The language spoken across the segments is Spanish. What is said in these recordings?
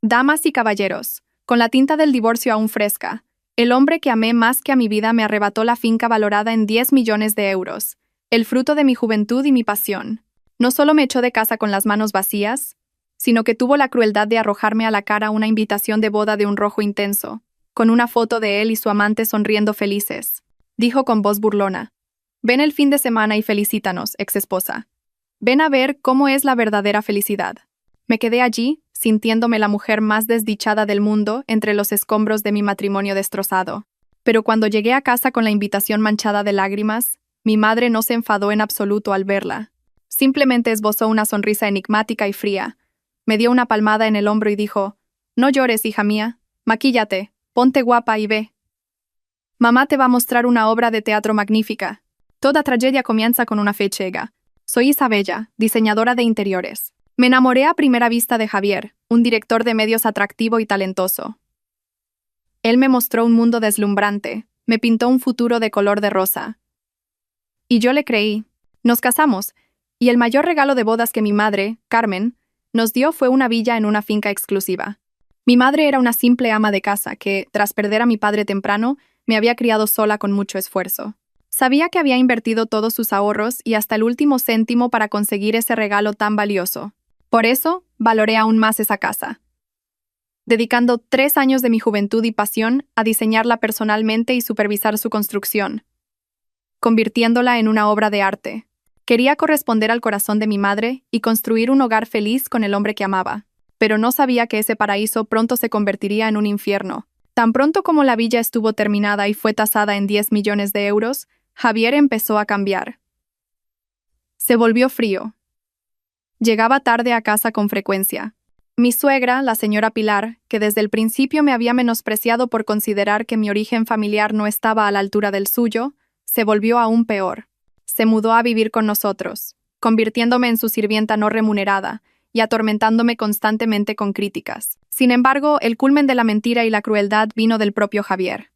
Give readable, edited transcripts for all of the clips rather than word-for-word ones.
Damas y caballeros, con la tinta del divorcio aún fresca, el hombre que amé más que a mi vida me arrebató la finca valorada en 10 millones de euros, el fruto de mi juventud y mi pasión. No solo me echó de casa con las manos vacías, sino que tuvo la crueldad de arrojarme a la cara una invitación de boda de un rojo intenso, con una foto de él y su amante sonriendo felices. Dijo con voz burlona: «Ven el fin de semana y felicítanos, exesposa. Ven a ver cómo es la verdadera felicidad». Me quedé allí, sintiéndome la mujer más desdichada del mundo entre los escombros de mi matrimonio destrozado. Pero cuando llegué a casa con la invitación manchada de lágrimas, mi madre no se enfadó en absoluto al verla. Simplemente esbozó una sonrisa enigmática y fría. Me dio una palmada en el hombro y dijo: «No llores, hija mía. Maquíllate, ponte guapa y ve. Mamá te va a mostrar una obra de teatro magnífica. Toda tragedia comienza con una fe ciega. Soy Isabella, diseñadora de interiores. Me enamoré a primera vista de Javier, un director de medios atractivo y talentoso. Él me mostró un mundo deslumbrante, me pintó un futuro de color de rosa. Y yo le creí. Nos casamos, y el mayor regalo de bodas que mi madre, Carmen, nos dio fue una villa en una finca exclusiva. Mi madre era una simple ama de casa que, tras perder a mi padre temprano, me había criado sola con mucho esfuerzo. Sabía que había invertido todos sus ahorros y hasta el último céntimo para conseguir ese regalo tan valioso. Por eso, valoré aún más esa casa, dedicando 3 años de mi juventud y pasión a diseñarla personalmente y supervisar su construcción, convirtiéndola en una obra de arte. Quería corresponder al corazón de mi madre y construir un hogar feliz con el hombre que amaba, pero no sabía que ese paraíso pronto se convertiría en un infierno. Tan pronto como la villa estuvo terminada y fue tasada en 10 millones de euros, Javier empezó a cambiar. Se volvió frío. Llegaba tarde a casa con frecuencia. Mi suegra, la señora Pilar, que desde el principio me había menospreciado por considerar que mi origen familiar no estaba a la altura del suyo, se volvió aún peor. Se mudó a vivir con nosotros, convirtiéndome en su sirvienta no remunerada y atormentándome constantemente con críticas. Sin embargo, el culmen de la mentira y la crueldad vino del propio Javier.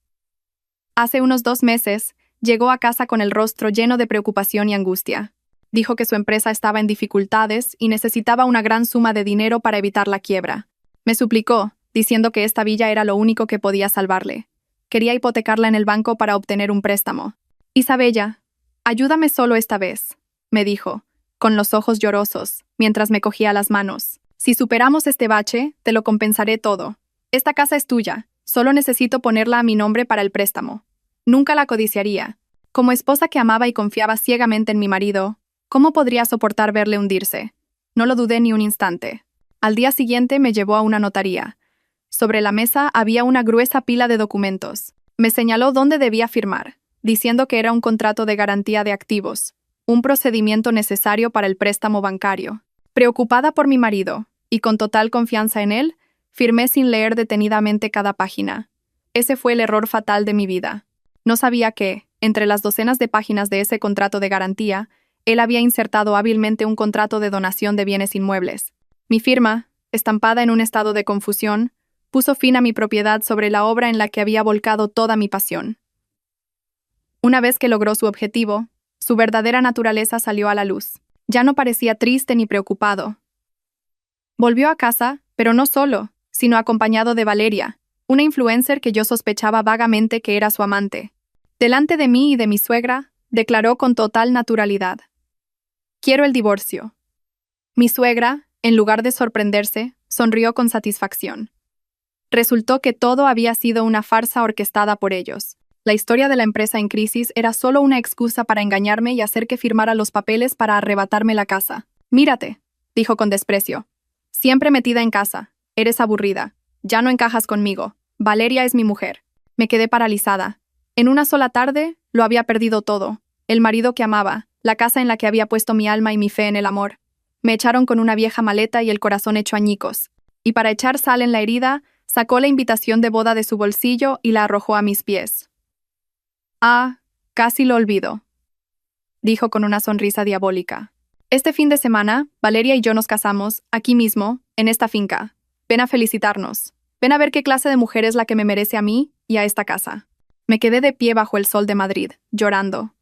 Hace unos 2 meses, llegó a casa con el rostro lleno de preocupación y angustia. Dijo que su empresa estaba en dificultades y necesitaba una gran suma de dinero para evitar la quiebra. Me suplicó, diciendo que esta villa era lo único que podía salvarle. Quería hipotecarla en el banco para obtener un préstamo. «Isabella, ayúdame solo esta vez», me dijo, con los ojos llorosos, mientras me cogía las manos. «Si superamos este bache, te lo compensaré todo. Esta casa es tuya, solo necesito ponerla a mi nombre para el préstamo. Nunca la codiciaría. Como esposa que amaba y confiaba ciegamente en mi marido, ¿cómo podría soportar verle hundirse? No lo dudé ni un instante. Al día siguiente me llevó a una notaría. Sobre la mesa había una gruesa pila de documentos. Me señaló dónde debía firmar, diciendo que era un contrato de garantía de activos, un procedimiento necesario para el préstamo bancario. Preocupada por mi marido, y con total confianza en él, firmé sin leer detenidamente cada página. Ese fue el error fatal de mi vida. No sabía que, entre las docenas de páginas de ese contrato de garantía, él había insertado hábilmente un contrato de donación de bienes inmuebles. Mi firma, estampada en un estado de confusión, puso fin a mi propiedad sobre la obra en la que había volcado toda mi pasión. Una vez que logró su objetivo, su verdadera naturaleza salió a la luz. Ya no parecía triste ni preocupado. Volvió a casa, pero no solo, sino acompañado de Valeria, una influencer que yo sospechaba vagamente que era su amante. Delante de mí y de mi suegra, declaró con total naturalidad: «Quiero el divorcio». Mi suegra, en lugar de sorprenderse, sonrió con satisfacción. Resultó que todo había sido una farsa orquestada por ellos. La historia de la empresa en crisis era solo una excusa para engañarme y hacer que firmara los papeles para arrebatarme la casa. «Mírate», dijo con desprecio. «Siempre metida en casa. Eres aburrida. Ya no encajas conmigo. Valeria es mi mujer». Me quedé paralizada. En una sola tarde, lo había perdido todo. El marido que amaba, la casa en la que había puesto mi alma y mi fe en el amor. Me echaron con una vieja maleta y el corazón hecho añicos. Y para echar sal en la herida, sacó la invitación de boda de su bolsillo y la arrojó a mis pies. «Ah, casi lo olvido», dijo con una sonrisa diabólica. «Este fin de semana, Valeria y yo nos casamos, aquí mismo, en esta finca. Ven a felicitarnos. Ven a ver qué clase de mujer es la que me merece a mí y a esta casa». Me quedé de pie bajo el sol de Madrid, llorando.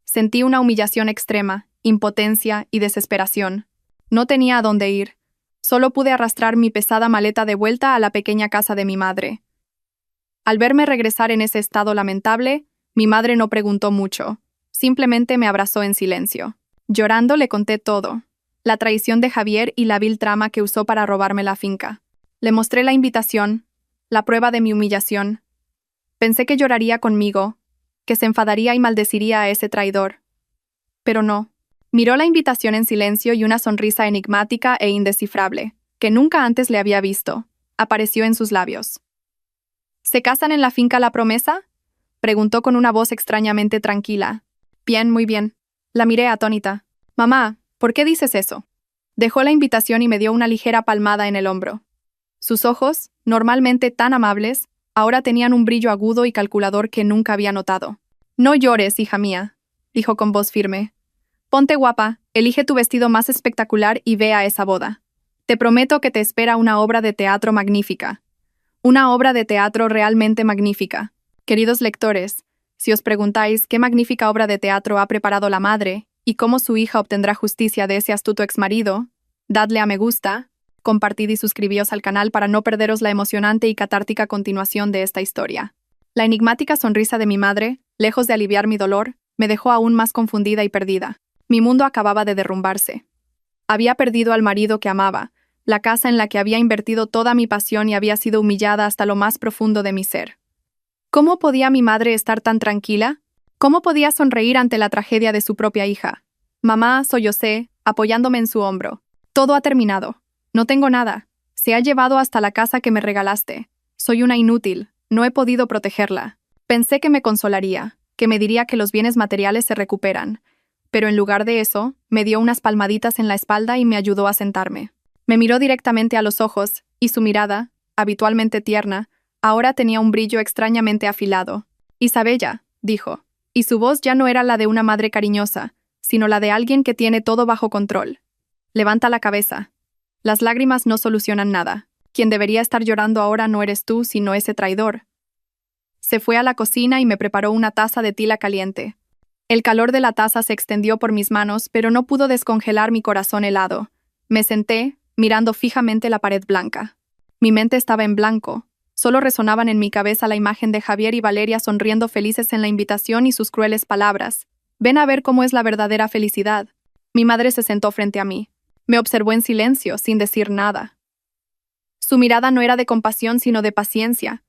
Sentí una humillación extrema, impotencia y desesperación. No tenía a dónde ir. Solo pude arrastrar mi pesada maleta de vuelta a la pequeña casa de mi madre. Al verme regresar en ese estado lamentable, mi madre no preguntó mucho. Simplemente me abrazó en silencio. Llorando le conté todo. La traición de Javier y la vil trama que usó para robarme la finca. Le mostré la invitación, la prueba de mi humillación. Pensé que lloraría conmigo, que se enfadaría y maldeciría a ese traidor. Pero no. Miró la invitación en silencio y una sonrisa enigmática e indescifrable, que nunca antes le había visto, apareció en sus labios. ¿Se casan en la finca La Promesa?, preguntó con una voz extrañamente tranquila. Bien, muy bien. La miré atónita. Mamá, ¿por qué dices eso? Dejó la invitación y me dio una ligera palmada en el hombro. Sus ojos, normalmente tan amables, ahora tenían un brillo agudo y calculador que nunca había notado. No llores, hija mía, dijo con voz firme. Ponte guapa, elige tu vestido más espectacular y ve a esa boda. Te prometo que te espera una obra de teatro magnífica. Una obra de teatro realmente magnífica. Queridos lectores, si os preguntáis qué magnífica obra de teatro ha preparado la madre y cómo su hija obtendrá justicia de ese astuto exmarido, dadle a me gusta, compartid y suscribíos al canal para no perderos la emocionante y catártica continuación de esta historia. La enigmática sonrisa de mi madre, lejos de aliviar mi dolor, me dejó aún más confundida y perdida. Mi mundo acababa de derrumbarse. Había perdido al marido que amaba, la casa en la que había invertido toda mi pasión y había sido humillada hasta lo más profundo de mi ser. ¿Cómo podía mi madre estar tan tranquila? ¿Cómo podía sonreír ante la tragedia de su propia hija? Mamá, sollocé, apoyándome en su hombro. Todo ha terminado. No tengo nada. Se ha llevado hasta la casa que me regalaste. Soy una inútil. No he podido protegerla. Pensé que me consolaría, que me diría que los bienes materiales se recuperan. Pero en lugar de eso, me dio unas palmaditas en la espalda y me ayudó a sentarme. Me miró directamente a los ojos, y su mirada, habitualmente tierna, ahora tenía un brillo extrañamente afilado. Isabella, dijo, y su voz ya no era la de una madre cariñosa, sino la de alguien que tiene todo bajo control. Levanta la cabeza. Las lágrimas no solucionan nada. Quien debería estar llorando ahora no eres tú, sino ese traidor. Se fue a la cocina y me preparó una taza de tila caliente. El calor de la taza se extendió por mis manos, pero no pudo descongelar mi corazón helado. Me senté, mirando fijamente la pared blanca. Mi mente estaba en blanco. Solo resonaban en mi cabeza la imagen de Javier y Valeria sonriendo felices en la invitación y sus crueles palabras. Ven a ver cómo es la verdadera felicidad. Mi madre se sentó frente a mí. Me observó en silencio, sin decir nada. Su mirada no era de compasión, sino de paciencia,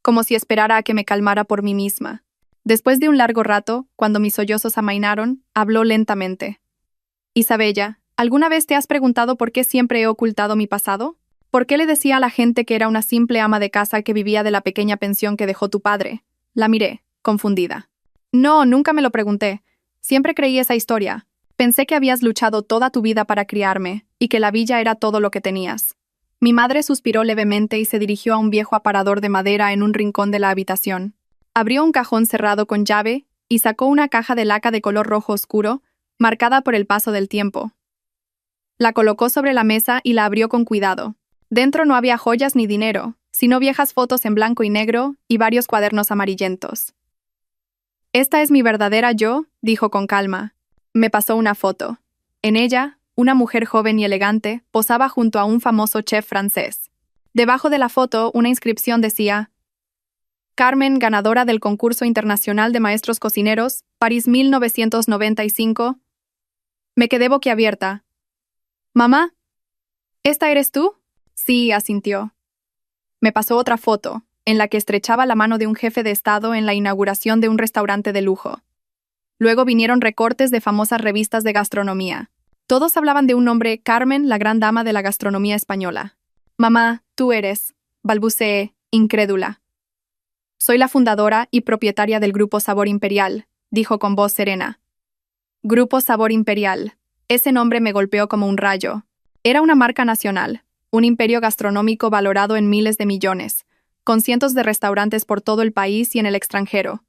como si esperara a que me calmara por mí misma. Después de un largo rato, cuando mis sollozos amainaron, habló lentamente. Isabella, ¿alguna vez te has preguntado por qué siempre he ocultado mi pasado? ¿Por qué le decía a la gente que era una simple ama de casa que vivía de la pequeña pensión que dejó tu padre? La miré, confundida. No, nunca me lo pregunté. Siempre creí esa historia. Pensé que habías luchado toda tu vida para criarme, y que la villa era todo lo que tenías. Mi madre suspiró levemente y se dirigió a un viejo aparador de madera en un rincón de la habitación. Abrió un cajón cerrado con llave y sacó una caja de laca de color rojo oscuro, marcada por el paso del tiempo. La colocó sobre la mesa y la abrió con cuidado. Dentro no había joyas ni dinero, sino viejas fotos en blanco y negro y varios cuadernos amarillentos. «Esta es mi verdadera yo», dijo con calma. Me pasó una foto. En ella, una mujer joven y elegante posaba junto a un famoso chef francés. Debajo de la foto, una inscripción decía: Carmen, ganadora del concurso internacional de maestros cocineros, París 1995. Me quedé boquiabierta. «Mamá, ¿esta eres tú?» Sí, asintió. Me pasó otra foto, en la que estrechaba la mano de un jefe de Estado en la inauguración de un restaurante de lujo. Luego vinieron recortes de famosas revistas de gastronomía. Todos hablaban de un nombre, Carmen, la gran dama de la gastronomía española. «Mamá, tú eres», balbuceé, incrédula. «Soy la fundadora y propietaria del Grupo Sabor Imperial», dijo con voz serena. Grupo Sabor Imperial. Ese nombre me golpeó como un rayo. Era una marca nacional, un imperio gastronómico valorado en miles de millones, con cientos de restaurantes por todo el país y en el extranjero.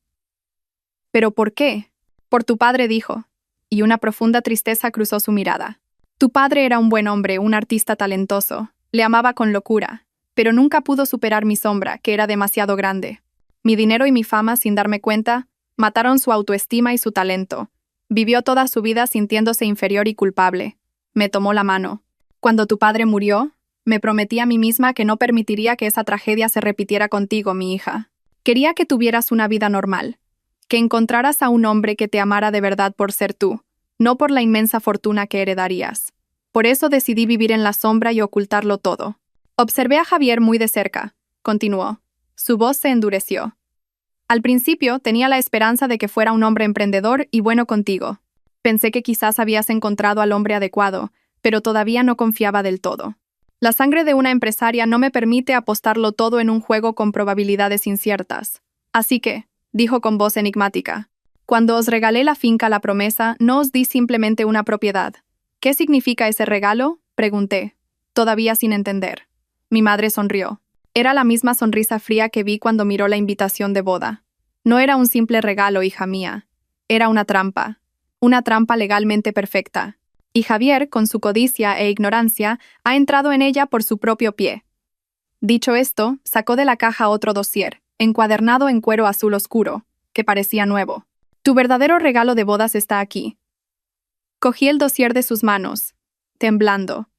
¿Pero por qué? Por tu padre, dijo, y una profunda tristeza cruzó su mirada. Tu padre era un buen hombre, un artista talentoso. Le amaba con locura, pero nunca pudo superar mi sombra, que era demasiado grande. Mi dinero y mi fama, sin darme cuenta, mataron su autoestima y su talento. Vivió toda su vida sintiéndose inferior y culpable. Me tomó la mano. Cuando tu padre murió, me prometí a mí misma que no permitiría que esa tragedia se repitiera contigo, mi hija. Quería que tuvieras una vida normal, que encontraras a un hombre que te amara de verdad por ser tú, no por la inmensa fortuna que heredarías. Por eso decidí vivir en la sombra y ocultarlo todo. Observé a Javier muy de cerca, continuó. Su voz se endureció. Al principio tenía la esperanza de que fuera un hombre emprendedor y bueno contigo. Pensé que quizás habías encontrado al hombre adecuado, pero todavía no confiaba del todo. La sangre de una empresaria no me permite apostarlo todo en un juego con probabilidades inciertas. Así que, dijo con voz enigmática, cuando os regalé la finca La Promesa, no os di simplemente una propiedad. ¿Qué significa ese regalo?, pregunté, todavía sin entender. Mi madre sonrió. Era la misma sonrisa fría que vi cuando miró la invitación de boda. No era un simple regalo, hija mía. Era una trampa legalmente perfecta. Y Javier, con su codicia e ignorancia, ha entrado en ella por su propio pie. Dicho esto, sacó de la caja otro dossier, encuadernado en cuero azul oscuro, que parecía nuevo. Tu verdadero regalo de bodas está aquí. Cogí el dossier de sus manos, temblando.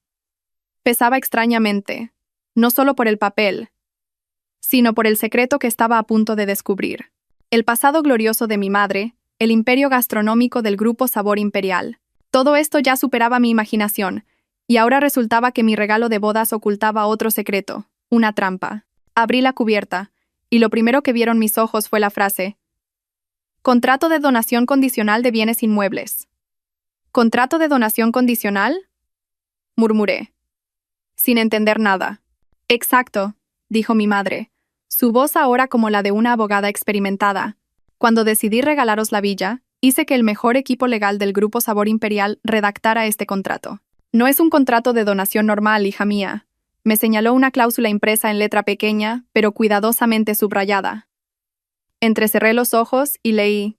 Pesaba extrañamente, no solo por el papel, sino por el secreto que estaba a punto de descubrir. El pasado glorioso de mi madre, el imperio gastronómico del Grupo Sabor Imperial. Todo esto ya superaba mi imaginación, y ahora resultaba que mi regalo de bodas ocultaba otro secreto, una trampa. Abrí la cubierta, y lo primero que vieron mis ojos fue la frase: Contrato de donación condicional de bienes inmuebles. ¿Contrato de donación condicional?, murmuré, sin entender nada. Exacto, dijo mi madre, su voz ahora como la de una abogada experimentada. Cuando decidí regalaros la villa, hice que el mejor equipo legal del Grupo Sabor Imperial redactara este contrato. No es un contrato de donación normal, hija mía. Me señaló una cláusula impresa en letra pequeña, pero cuidadosamente subrayada. Entrecerré los ojos y leí: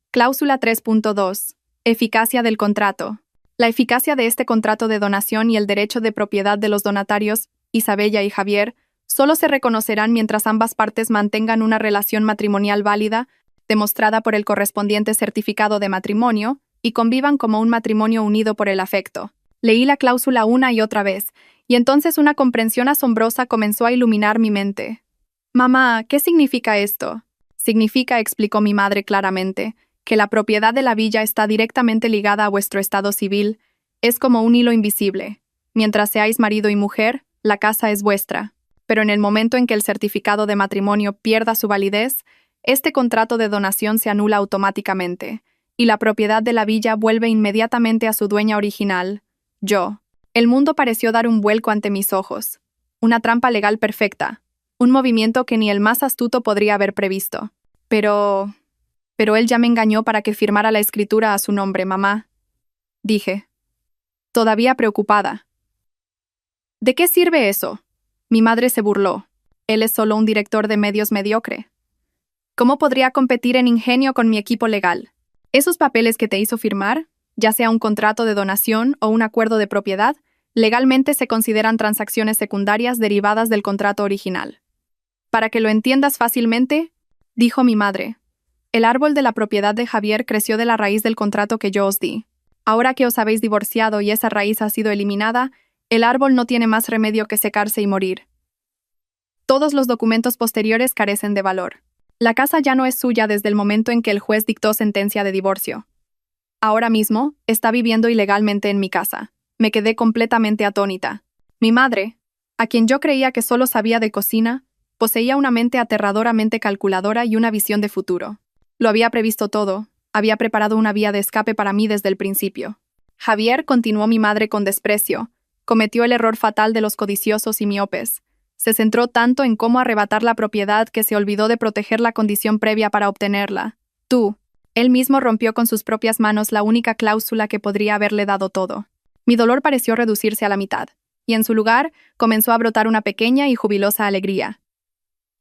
Cláusula 3.2. Eficacia del contrato. La eficacia de este contrato de donación y el derecho de propiedad de los donatarios, Isabella y Javier, solo se reconocerán mientras ambas partes mantengan una relación matrimonial válida, demostrada por el correspondiente certificado de matrimonio, y convivan como un matrimonio unido por el afecto. Leí la cláusula una y otra vez, y entonces una comprensión asombrosa comenzó a iluminar mi mente. Mamá, ¿qué significa esto? Significa, explicó mi madre claramente, que la propiedad de la villa está directamente ligada a vuestro estado civil, es como un hilo invisible. Mientras seáis marido y mujer, la casa es vuestra. Pero en el momento en que el certificado de matrimonio pierda su validez, este contrato de donación se anula automáticamente, y la propiedad de la villa vuelve inmediatamente a su dueña original, yo. El mundo pareció dar un vuelco ante mis ojos. Una trampa legal perfecta, un movimiento que ni el más astuto podría haber previsto. Pero él ya me engañó para que firmara la escritura a su nombre, mamá, dije, todavía preocupada. ¿De qué sirve eso? Mi madre se burló. Él es solo un director de medios mediocre. ¿Cómo podría competir en ingenio con mi equipo legal? Esos papeles que te hizo firmar, ya sea un contrato de donación o un acuerdo de propiedad, legalmente se consideran transacciones secundarias derivadas del contrato original. Para que lo entiendas fácilmente, dijo mi madre, el árbol de la propiedad de Javier creció de la raíz del contrato que yo os di. Ahora que os habéis divorciado y esa raíz ha sido eliminada, el árbol no tiene más remedio que secarse y morir. Todos los documentos posteriores carecen de valor. La casa ya no es suya desde el momento en que el juez dictó sentencia de divorcio. Ahora mismo, está viviendo ilegalmente en mi casa. Me quedé completamente atónita. Mi madre, a quien yo creía que solo sabía de cocina, poseía una mente aterradoramente calculadora y una visión de futuro. Lo había previsto todo, había preparado una vía de escape para mí desde el principio. Javier, continuó mi madre con desprecio, cometió el error fatal de los codiciosos y miopes. Se centró tanto en cómo arrebatar la propiedad que se olvidó de proteger la condición previa para obtenerla. Él mismo rompió con sus propias manos la única cláusula que podría haberle dado todo. Mi dolor pareció reducirse a la mitad, y en su lugar comenzó a brotar una pequeña y jubilosa alegría.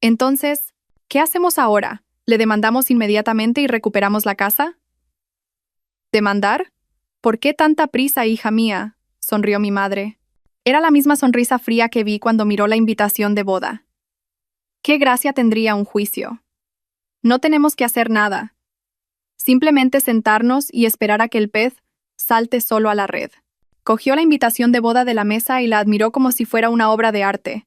Entonces, ¿qué hacemos ahora? ¿Le demandamos inmediatamente y recuperamos la casa? ¿Demandar? ¿Por qué tanta prisa, hija mía?, sonrió mi madre. Era la misma sonrisa fría que vi cuando miró la invitación de boda. ¿Qué gracia tendría un juicio? No tenemos que hacer nada. Simplemente sentarnos y esperar a que el pez salte solo a la red. Cogió la invitación de boda de la mesa y la admiró como si fuera una obra de arte.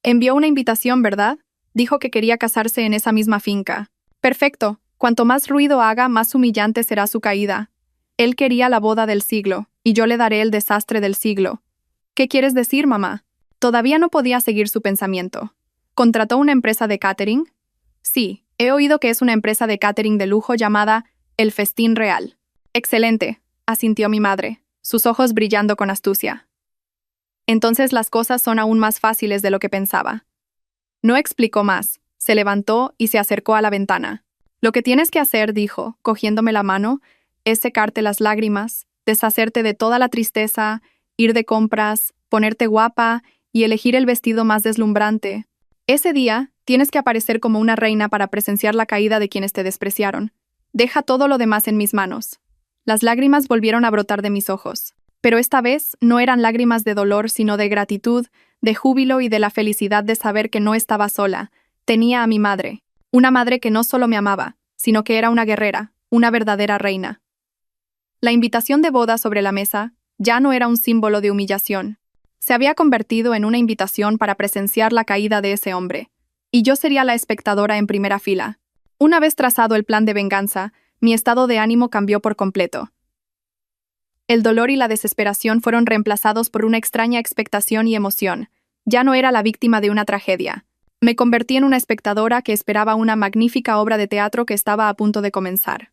Envió una invitación, ¿verdad? Dijo que quería casarse en esa misma finca. Perfecto. Cuanto más ruido haga, más humillante será su caída. Él quería la boda del siglo, y yo le daré el desastre del siglo. ¿Qué quieres decir, mamá? Todavía no podía seguir su pensamiento. ¿Contrató una empresa de catering? Sí, he oído que es una empresa de catering de lujo llamada El Festín Real. Excelente, asintió mi madre, sus ojos brillando con astucia. Entonces las cosas son aún más fáciles de lo que pensaba. No explicó más, se levantó y se acercó a la ventana. Lo que tienes que hacer, dijo, cogiéndome la mano, es secarte las lágrimas, deshacerte de toda la tristeza, ir de compras, ponerte guapa y elegir el vestido más deslumbrante. Ese día, tienes que aparecer como una reina para presenciar la caída de quienes te despreciaron. Deja todo lo demás en mis manos. Las lágrimas volvieron a brotar de mis ojos. Pero esta vez no eran lágrimas de dolor, sino de gratitud, de júbilo y de la felicidad de saber que no estaba sola. Tenía a mi madre. Una madre que no solo me amaba, sino que era una guerrera, una verdadera reina. La invitación de boda sobre la mesa ya no era un símbolo de humillación. Se había convertido en una invitación para presenciar la caída de ese hombre, y yo sería la espectadora en primera fila. Una vez trazado el plan de venganza, mi estado de ánimo cambió por completo. El dolor y la desesperación fueron reemplazados por una extraña expectación y emoción. Ya no era la víctima de una tragedia. Me convertí en una espectadora que esperaba una magnífica obra de teatro que estaba a punto de comenzar.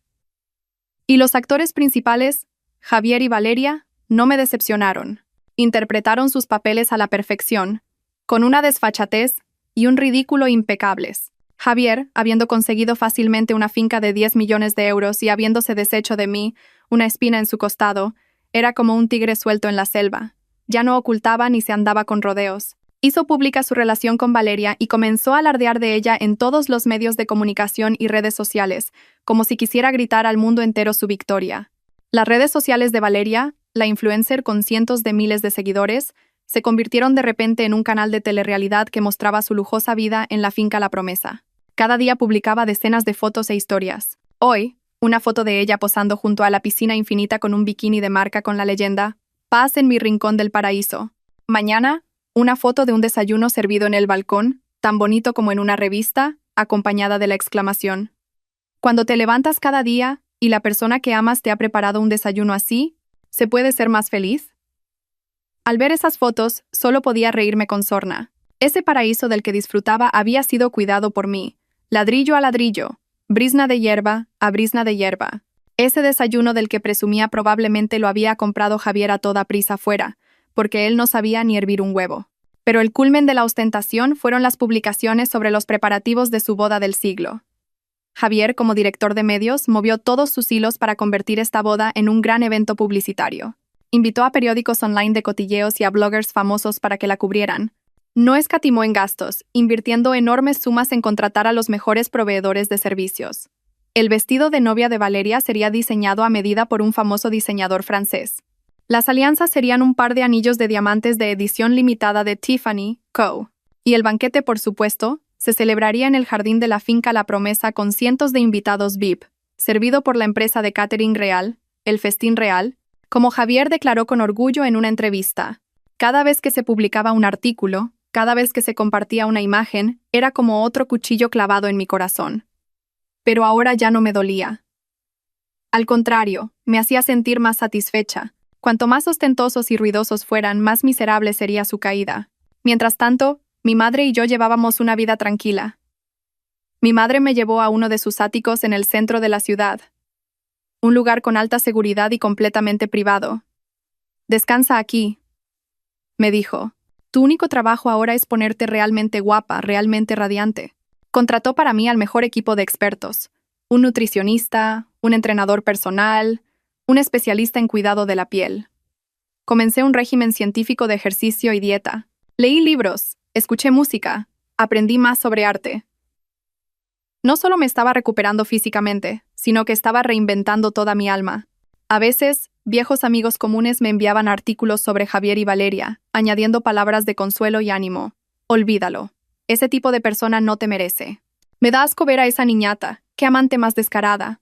Y los actores principales, Javier y Valeria, no me decepcionaron. Interpretaron sus papeles a la perfección, con una desfachatez y un ridículo impecables. Javier, habiendo conseguido fácilmente una finca de 10 millones de euros y habiéndose deshecho de mí, una espina en su costado, era como un tigre suelto en la selva. Ya no ocultaba ni se andaba con rodeos. Hizo pública su relación con Valeria y comenzó a alardear de ella en todos los medios de comunicación y redes sociales, como si quisiera gritar al mundo entero su victoria. Las redes sociales de Valeria, la influencer con cientos de miles de seguidores, se convirtieron de repente en un canal de telerrealidad que mostraba su lujosa vida en la finca La Promesa. Cada día publicaba decenas de fotos e historias. Hoy, una foto de ella posando junto a la piscina infinita con un bikini de marca con la leyenda «Paz en mi rincón del paraíso». Mañana, una foto de un desayuno servido en el balcón, tan bonito como en una revista, acompañada de la exclamación. Cuando te levantas cada día y la persona que amas te ha preparado un desayuno así, ¿se puede ser más feliz? Al ver esas fotos, solo podía reírme con sorna. Ese paraíso del que disfrutaba había sido cuidado por mí, ladrillo a ladrillo, brizna de hierba a brizna de hierba. Ese desayuno del que presumía probablemente lo había comprado Javier a toda prisa fuera, porque él no sabía ni hervir un huevo. Pero el culmen de la ostentación fueron las publicaciones sobre los preparativos de su boda del siglo. Javier, como director de medios, movió todos sus hilos para convertir esta boda en un gran evento publicitario. Invitó a periódicos online de cotilleos y a bloggers famosos para que la cubrieran. No escatimó en gastos, invirtiendo enormes sumas en contratar a los mejores proveedores de servicios. El vestido de novia de Valeria sería diseñado a medida por un famoso diseñador francés. Las alianzas serían un par de anillos de diamantes de edición limitada de Tiffany Co. Y el banquete, por supuesto, se celebraría en el jardín de la finca La Promesa con cientos de invitados VIP, servido por la empresa de catering real, El Festín Real, como Javier declaró con orgullo en una entrevista. Cada vez que se publicaba un artículo, cada vez que se compartía una imagen, era como otro cuchillo clavado en mi corazón. Pero ahora ya no me dolía. Al contrario, me hacía sentir más satisfecha. Cuanto más ostentosos y ruidosos fueran, más miserable sería su caída. Mientras tanto, mi madre y yo llevábamos una vida tranquila. Mi madre me llevó a uno de sus áticos en el centro de la ciudad. Un lugar con alta seguridad y completamente privado. «Descansa aquí», me dijo. «Tu único trabajo ahora es ponerte realmente guapa, realmente radiante». Contrató para mí al mejor equipo de expertos. Un nutricionista, un entrenador personal, un especialista en cuidado de la piel. Comencé un régimen científico de ejercicio y dieta. Leí libros, escuché música, aprendí más sobre arte. No solo me estaba recuperando físicamente, sino que estaba reinventando toda mi alma. A veces, viejos amigos comunes me enviaban artículos sobre Javier y Valeria, añadiendo palabras de consuelo y ánimo. Olvídalo. Ese tipo de persona no te merece. Me da asco ver a esa niñata, qué amante más descarada.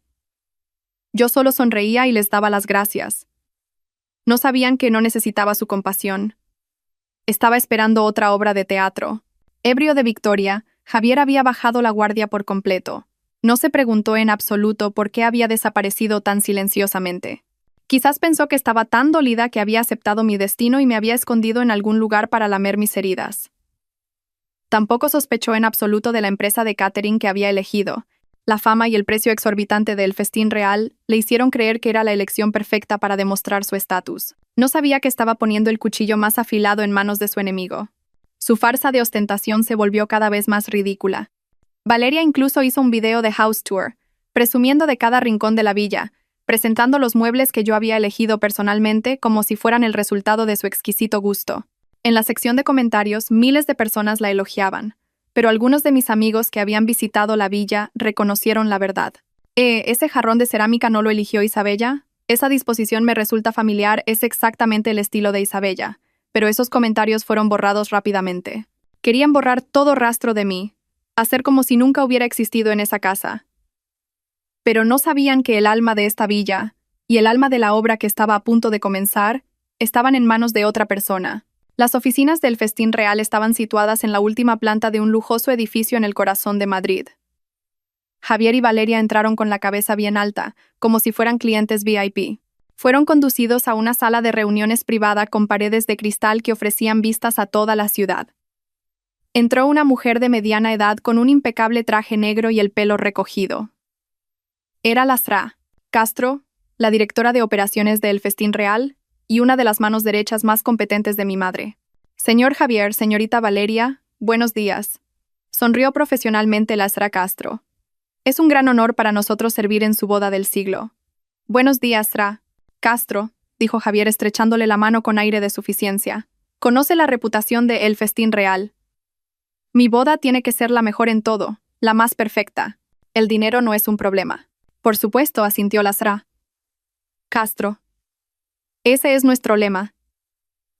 Yo solo sonreía y les daba las gracias. No sabían que no necesitaba su compasión. Estaba esperando otra obra de teatro. Ebrio de victoria, Javier había bajado la guardia por completo. No se preguntó en absoluto por qué había desaparecido tan silenciosamente. Quizás pensó que estaba tan dolida que había aceptado mi destino y me había escondido en algún lugar para lamer mis heridas. Tampoco sospechó en absoluto de la empresa de catering que había elegido. La fama y el precio exorbitante del festín real le hicieron creer que era la elección perfecta para demostrar su estatus. No sabía que estaba poniendo el cuchillo más afilado en manos de su enemigo. Su farsa de ostentación se volvió cada vez más ridícula. Valeria incluso hizo un video de house tour, presumiendo de cada rincón de la villa, presentando los muebles que yo había elegido personalmente como si fueran el resultado de su exquisito gusto. En la sección de comentarios, miles de personas la elogiaban, pero algunos de mis amigos que habían visitado la villa reconocieron la verdad. ¿Ese jarrón de cerámica no lo eligió Isabella? Esa disposición me resulta familiar, es exactamente el estilo de Isabella, pero esos comentarios fueron borrados rápidamente. Querían borrar todo rastro de mí, hacer como si nunca hubiera existido en esa casa. Pero no sabían que el alma de esta villa, y el alma de la obra que estaba a punto de comenzar, estaban en manos de otra persona. Las oficinas del Festín Real estaban situadas en la última planta de un lujoso edificio en el corazón de Madrid. Javier y Valeria entraron con la cabeza bien alta, como si fueran clientes VIP. Fueron conducidos a una sala de reuniones privada con paredes de cristal que ofrecían vistas a toda la ciudad. Entró una mujer de mediana edad con un impecable traje negro y el pelo recogido. Era Lasra Castro, la directora de operaciones del Festín Real, y una de las manos derechas más competentes de mi madre. Señor Javier, señorita Valeria, buenos días. Sonrió profesionalmente Lasra Castro. Es un gran honor para nosotros servir en su boda del siglo. Buenos días, Sra. Castro, dijo Javier estrechándole la mano con aire de suficiencia. Conoce la reputación de El Festín Real. Mi boda tiene que ser la mejor en todo, la más perfecta. El dinero no es un problema. Por supuesto, asintió Lasra Castro. Ese es nuestro lema.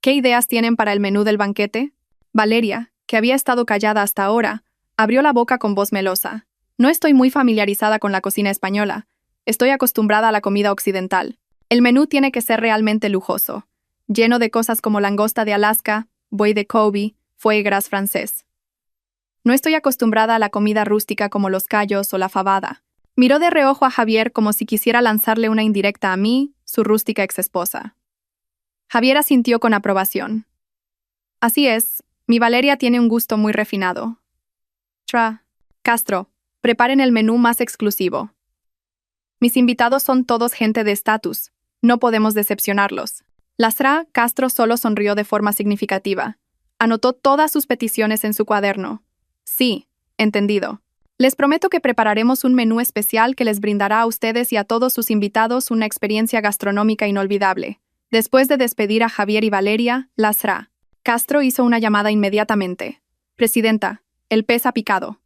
¿Qué ideas tienen para el menú del banquete? Valeria, que había estado callada hasta ahora, abrió la boca con voz melosa. No estoy muy familiarizada con la cocina española. Estoy acostumbrada a la comida occidental. El menú tiene que ser realmente lujoso, lleno de cosas como langosta de Alaska, buey de Kobe, foie gras francés. No estoy acostumbrada a la comida rústica como los callos o la fabada. Miró de reojo a Javier como si quisiera lanzarle una indirecta a mí, su rústica exesposa. Javier asintió con aprobación. Así es, mi Valeria tiene un gusto muy refinado. Castro, preparen el menú más exclusivo. Mis invitados son todos gente de estatus. No podemos decepcionarlos. Lasra Castro solo sonrió de forma significativa. Anotó todas sus peticiones en su cuaderno. Sí, entendido. Les prometo que prepararemos un menú especial que les brindará a ustedes y a todos sus invitados una experiencia gastronómica inolvidable. Después de despedir a Javier y Valeria, Lasra Castro hizo una llamada inmediatamente. Presidenta, el pez ha picado.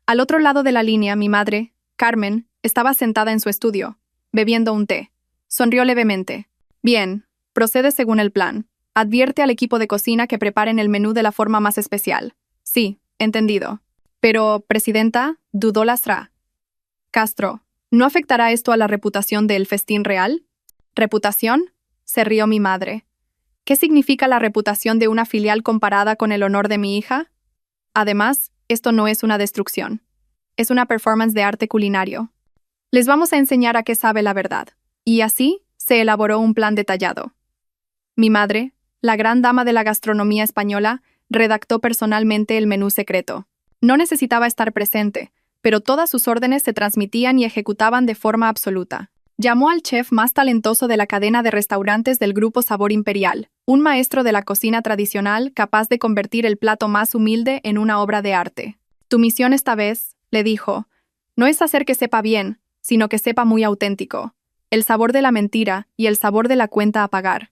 Al otro lado de la línea, mi madre, Carmen, estaba sentada en su estudio, bebiendo un té. Sonrió levemente. Bien, procede según el plan. Advierte al equipo de cocina que preparen el menú de la forma más especial. Sí, entendido. Pero, presidenta, dudó Lasra Castro, ¿no afectará esto a la reputación del Festín Real? ¿Reputación? Se rió mi madre. ¿Qué significa la reputación de una filial comparada con el honor de mi hija? Además, esto no es una destrucción. Es una performance de arte culinario. Les vamos a enseñar a qué sabe la verdad. Y así se elaboró un plan detallado. Mi madre, la gran dama de la gastronomía española, redactó personalmente el menú secreto. No necesitaba estar presente, pero todas sus órdenes se transmitían y ejecutaban de forma absoluta. Llamó al chef más talentoso de la cadena de restaurantes del Grupo Sabor Imperial, un maestro de la cocina tradicional capaz de convertir el plato más humilde en una obra de arte. Tu misión esta vez, le dijo, no es hacer que sepa bien, sino que sepa muy auténtico. El sabor de la mentira y el sabor de la cuenta a pagar.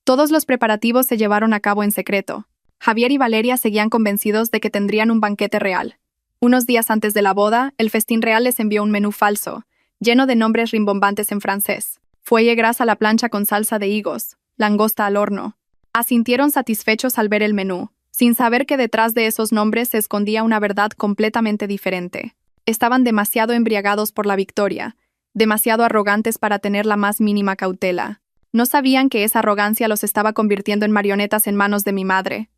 Todos los preparativos se llevaron a cabo en secreto. Javier y Valeria seguían convencidos de que tendrían un banquete real. Unos días antes de la boda, el Festín Real les envió un menú falso, lleno de nombres rimbombantes en francés. Foie gras a la plancha con salsa de higos, langosta al horno. Asintieron satisfechos al ver el menú, sin saber que detrás de esos nombres se escondía una verdad completamente diferente. Estaban demasiado embriagados por la victoria, demasiado arrogantes para tener la más mínima cautela. No sabían que esa arrogancia los estaba convirtiendo en marionetas en manos de mi madre.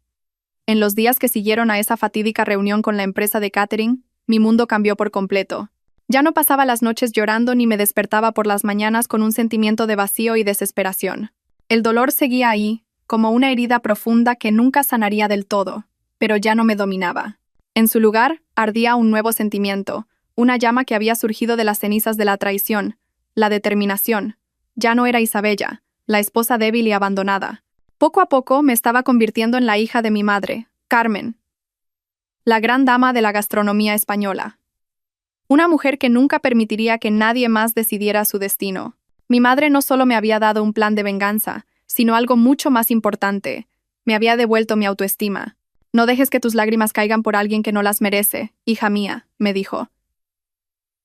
En los días que siguieron a esa fatídica reunión con la empresa de catering, mi mundo cambió por completo. Ya no pasaba las noches llorando ni me despertaba por las mañanas con un sentimiento de vacío y desesperación. El dolor seguía ahí, como una herida profunda que nunca sanaría del todo, pero ya no me dominaba. En su lugar, ardía un nuevo sentimiento, una llama que había surgido de las cenizas de la traición, la determinación. Ya no era Isabella, la esposa débil y abandonada. Poco a poco me estaba convirtiendo en la hija de mi madre, Carmen, la gran dama de la gastronomía española. Una mujer que nunca permitiría que nadie más decidiera su destino. Mi madre no solo me había dado un plan de venganza, sino algo mucho más importante. Me había devuelto mi autoestima. No dejes que tus lágrimas caigan por alguien que no las merece, hija mía, me dijo.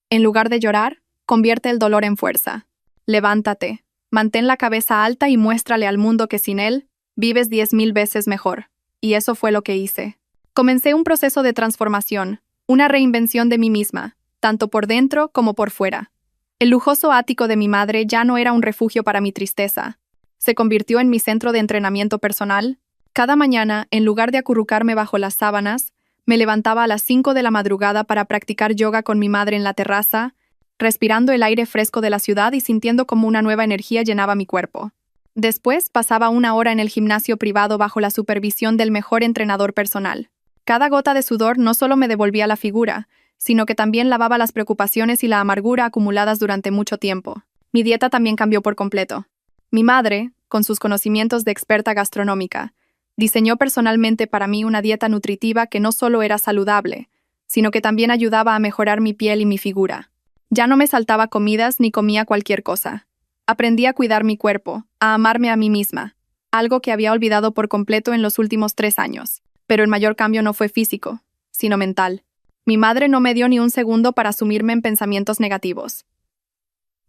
En lugar de llorar, convierte el dolor en fuerza. Levántate, mantén la cabeza alta y muéstrale al mundo que sin él, vives 10.000 veces mejor. Y eso fue lo que hice. Comencé un proceso de transformación, una reinvención de mí misma, tanto por dentro como por fuera. El lujoso ático de mi madre ya no era un refugio para mi tristeza. Se convirtió en mi centro de entrenamiento personal. Cada mañana, en lugar de acurrucarme bajo las sábanas, me levantaba a las 5 de la madrugada para practicar yoga con mi madre en la terraza, respirando el aire fresco de la ciudad y sintiendo como una nueva energía llenaba mi cuerpo. Después pasaba 1 hora en el gimnasio privado bajo la supervisión del mejor entrenador personal. Cada gota de sudor no solo me devolvía la figura, sino que también lavaba las preocupaciones y la amargura acumuladas durante mucho tiempo. Mi dieta también cambió por completo. Mi madre, con sus conocimientos de experta gastronómica, diseñó personalmente para mí una dieta nutritiva que no solo era saludable, sino que también ayudaba a mejorar mi piel y mi figura. Ya no me saltaba comidas ni comía cualquier cosa. Aprendí a cuidar mi cuerpo, a amarme a mí misma, algo que había olvidado por completo en los últimos 3 años. Pero el mayor cambio no fue físico, sino mental. Mi madre no me dio ni un segundo para sumirme en pensamientos negativos.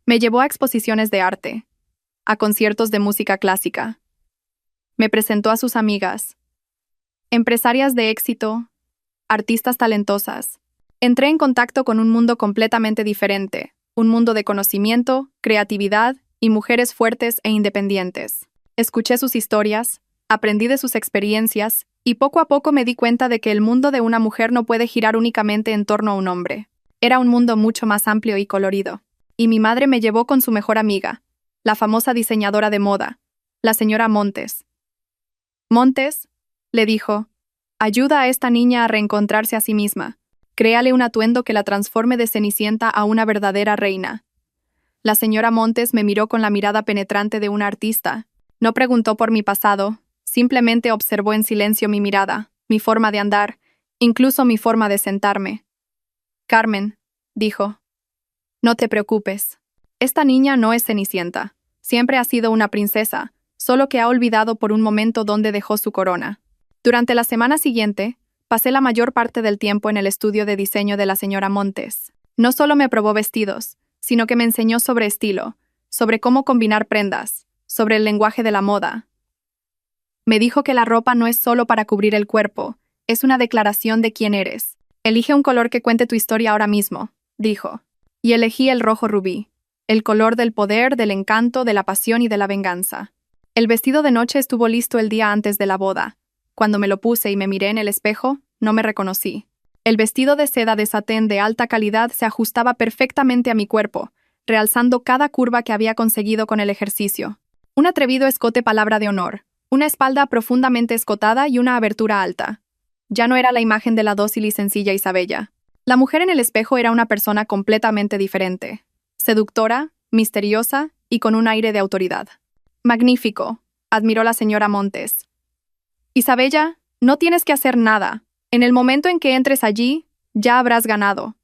Me llevó a exposiciones de arte, a conciertos de música clásica. Me presentó a sus amigas, empresarias de éxito, artistas talentosas. Entré en contacto con un mundo completamente diferente, un mundo de conocimiento, creatividad y mujeres fuertes e independientes. Escuché sus historias, aprendí de sus experiencias y poco a poco me di cuenta de que el mundo de una mujer no puede girar únicamente en torno a un hombre. Era un mundo mucho más amplio y colorido. Y mi madre me llevó con su mejor amiga, la famosa diseñadora de moda, la señora Montes. Montes, le dijo, ayuda a esta niña a reencontrarse a sí misma. Créale un atuendo que la transforme de Cenicienta a una verdadera reina. La señora Montes me miró con la mirada penetrante de una artista. No preguntó por mi pasado, simplemente observó en silencio mi mirada, mi forma de andar, incluso mi forma de sentarme. Carmen, dijo, no te preocupes. Esta niña no es Cenicienta. Siempre ha sido una princesa, solo que ha olvidado por un momento dónde dejó su corona. Durante la semana siguiente, pasé la mayor parte del tiempo en el estudio de diseño de la señora Montes. No solo me probó vestidos, sino que me enseñó sobre estilo, sobre cómo combinar prendas, sobre el lenguaje de la moda. Me dijo que la ropa no es solo para cubrir el cuerpo, es una declaración de quién eres. Elige un color que cuente tu historia ahora mismo, dijo. Y elegí el rojo rubí, el color del poder, del encanto, de la pasión y de la venganza. El vestido de noche estuvo listo el día antes de la boda. Cuando me lo puse y me miré en el espejo, no me reconocí. El vestido de seda de satén de alta calidad se ajustaba perfectamente a mi cuerpo, realzando cada curva que había conseguido con el ejercicio. Un atrevido escote palabra de honor, una espalda profundamente escotada y una abertura alta. Ya no era la imagen de la dócil y sencilla Isabella. La mujer en el espejo era una persona completamente diferente, seductora, misteriosa y con un aire de autoridad. Magnífico, admiró la señora Montes. Isabella, no tienes que hacer nada. En el momento en que entres allí, ya habrás ganado.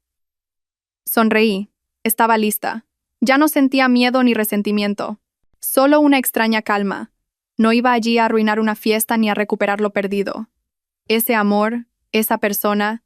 Sonreí. Estaba lista. Ya no sentía miedo ni resentimiento. Solo una extraña calma. No iba allí a arruinar una fiesta ni a recuperar lo perdido. Ese amor, esa persona,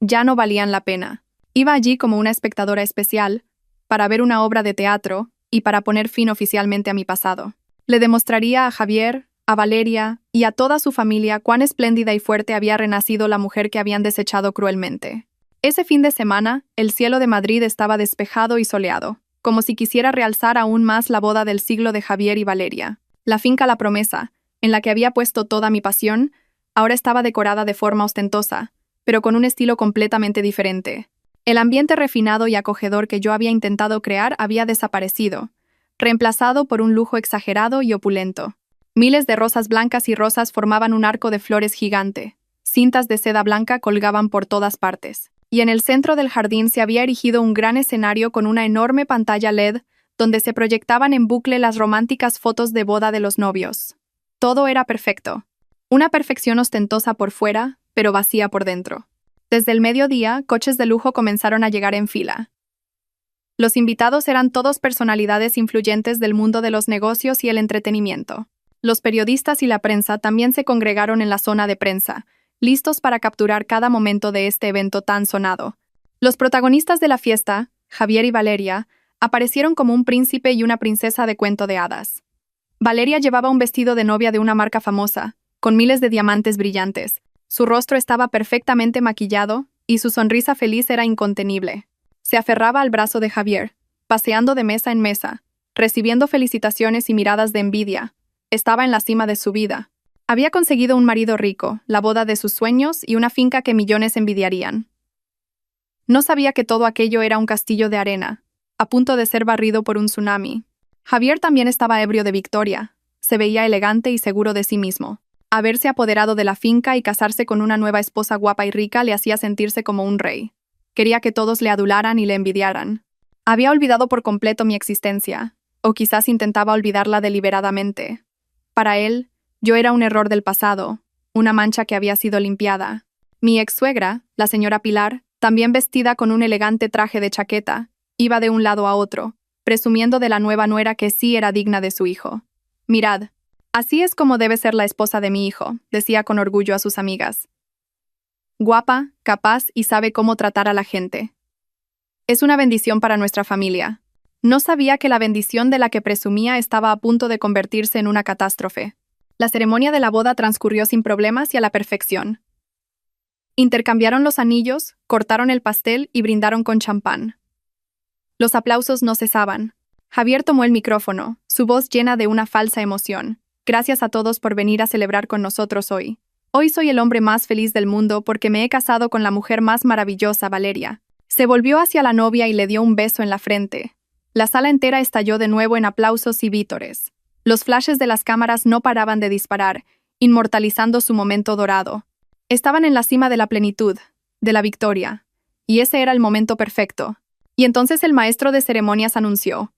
ya no valían la pena. Iba allí como una espectadora especial, para ver una obra de teatro y para poner fin oficialmente a mi pasado. Le demostraría a Javier, a Valeria y a toda su familia cuán espléndida y fuerte había renacido la mujer que habían desechado cruelmente. Ese fin de semana, el cielo de Madrid estaba despejado y soleado, como si quisiera realzar aún más la boda del siglo de Javier y Valeria. La finca La Promesa, en la que había puesto toda mi pasión, ahora estaba decorada de forma ostentosa, pero con un estilo completamente diferente. El ambiente refinado y acogedor que yo había intentado crear había desaparecido, reemplazado por un lujo exagerado y opulento. Miles de rosas blancas y rosas formaban un arco de flores gigante. Cintas de seda blanca colgaban por todas partes. Y en el centro del jardín se había erigido un gran escenario con una enorme pantalla LED donde se proyectaban en bucle las románticas fotos de boda de los novios. Todo era perfecto. Una perfección ostentosa por fuera, pero vacía por dentro. Desde el mediodía, coches de lujo comenzaron a llegar en fila. Los invitados eran todos personalidades influyentes del mundo de los negocios y el entretenimiento. Los periodistas y la prensa también se congregaron en la zona de prensa, listos para capturar cada momento de este evento tan sonado. Los protagonistas de la fiesta, Javier y Valeria, aparecieron como un príncipe y una princesa de cuento de hadas. Valeria llevaba un vestido de novia de una marca famosa, con miles de diamantes brillantes. Su rostro estaba perfectamente maquillado y su sonrisa feliz era incontenible. Se aferraba al brazo de Javier, paseando de mesa en mesa, recibiendo felicitaciones y miradas de envidia. Estaba en la cima de su vida. Había conseguido un marido rico, la boda de sus sueños y una finca que millones envidiarían. No sabía que todo aquello era un castillo de arena, a punto de ser barrido por un tsunami. Javier también estaba ebrio de victoria. Se veía elegante y seguro de sí mismo. Haberse apoderado de la finca y casarse con una nueva esposa guapa y rica le hacía sentirse como un rey. Quería que todos le adularan y le envidiaran. Había olvidado por completo mi existencia, o quizás intentaba olvidarla deliberadamente. Para él, yo era un error del pasado, una mancha que había sido limpiada. Mi ex-suegra, la señora Pilar, también vestida con un elegante traje de chaqueta, iba de un lado a otro, presumiendo de la nueva nuera que sí era digna de su hijo. «Mirad, así es como debe ser la esposa de mi hijo», decía con orgullo a sus amigas. «Guapa, capaz y sabe cómo tratar a la gente. Es una bendición para nuestra familia». No sabía que la bendición de la que presumía estaba a punto de convertirse en una catástrofe. La ceremonia de la boda transcurrió sin problemas y a la perfección. Intercambiaron los anillos, cortaron el pastel y brindaron con champán. Los aplausos no cesaban. Javier tomó el micrófono, su voz llena de una falsa emoción. «Gracias a todos por venir a celebrar con nosotros hoy. Hoy soy el hombre más feliz del mundo porque me he casado con la mujer más maravillosa, Valeria». Se volvió hacia la novia y le dio un beso en la frente. La sala entera estalló de nuevo en aplausos y vítores. Los flashes de las cámaras no paraban de disparar, inmortalizando su momento dorado. Estaban en la cima de la plenitud, de la victoria, y ese era el momento perfecto. Y entonces el maestro de ceremonias anunció: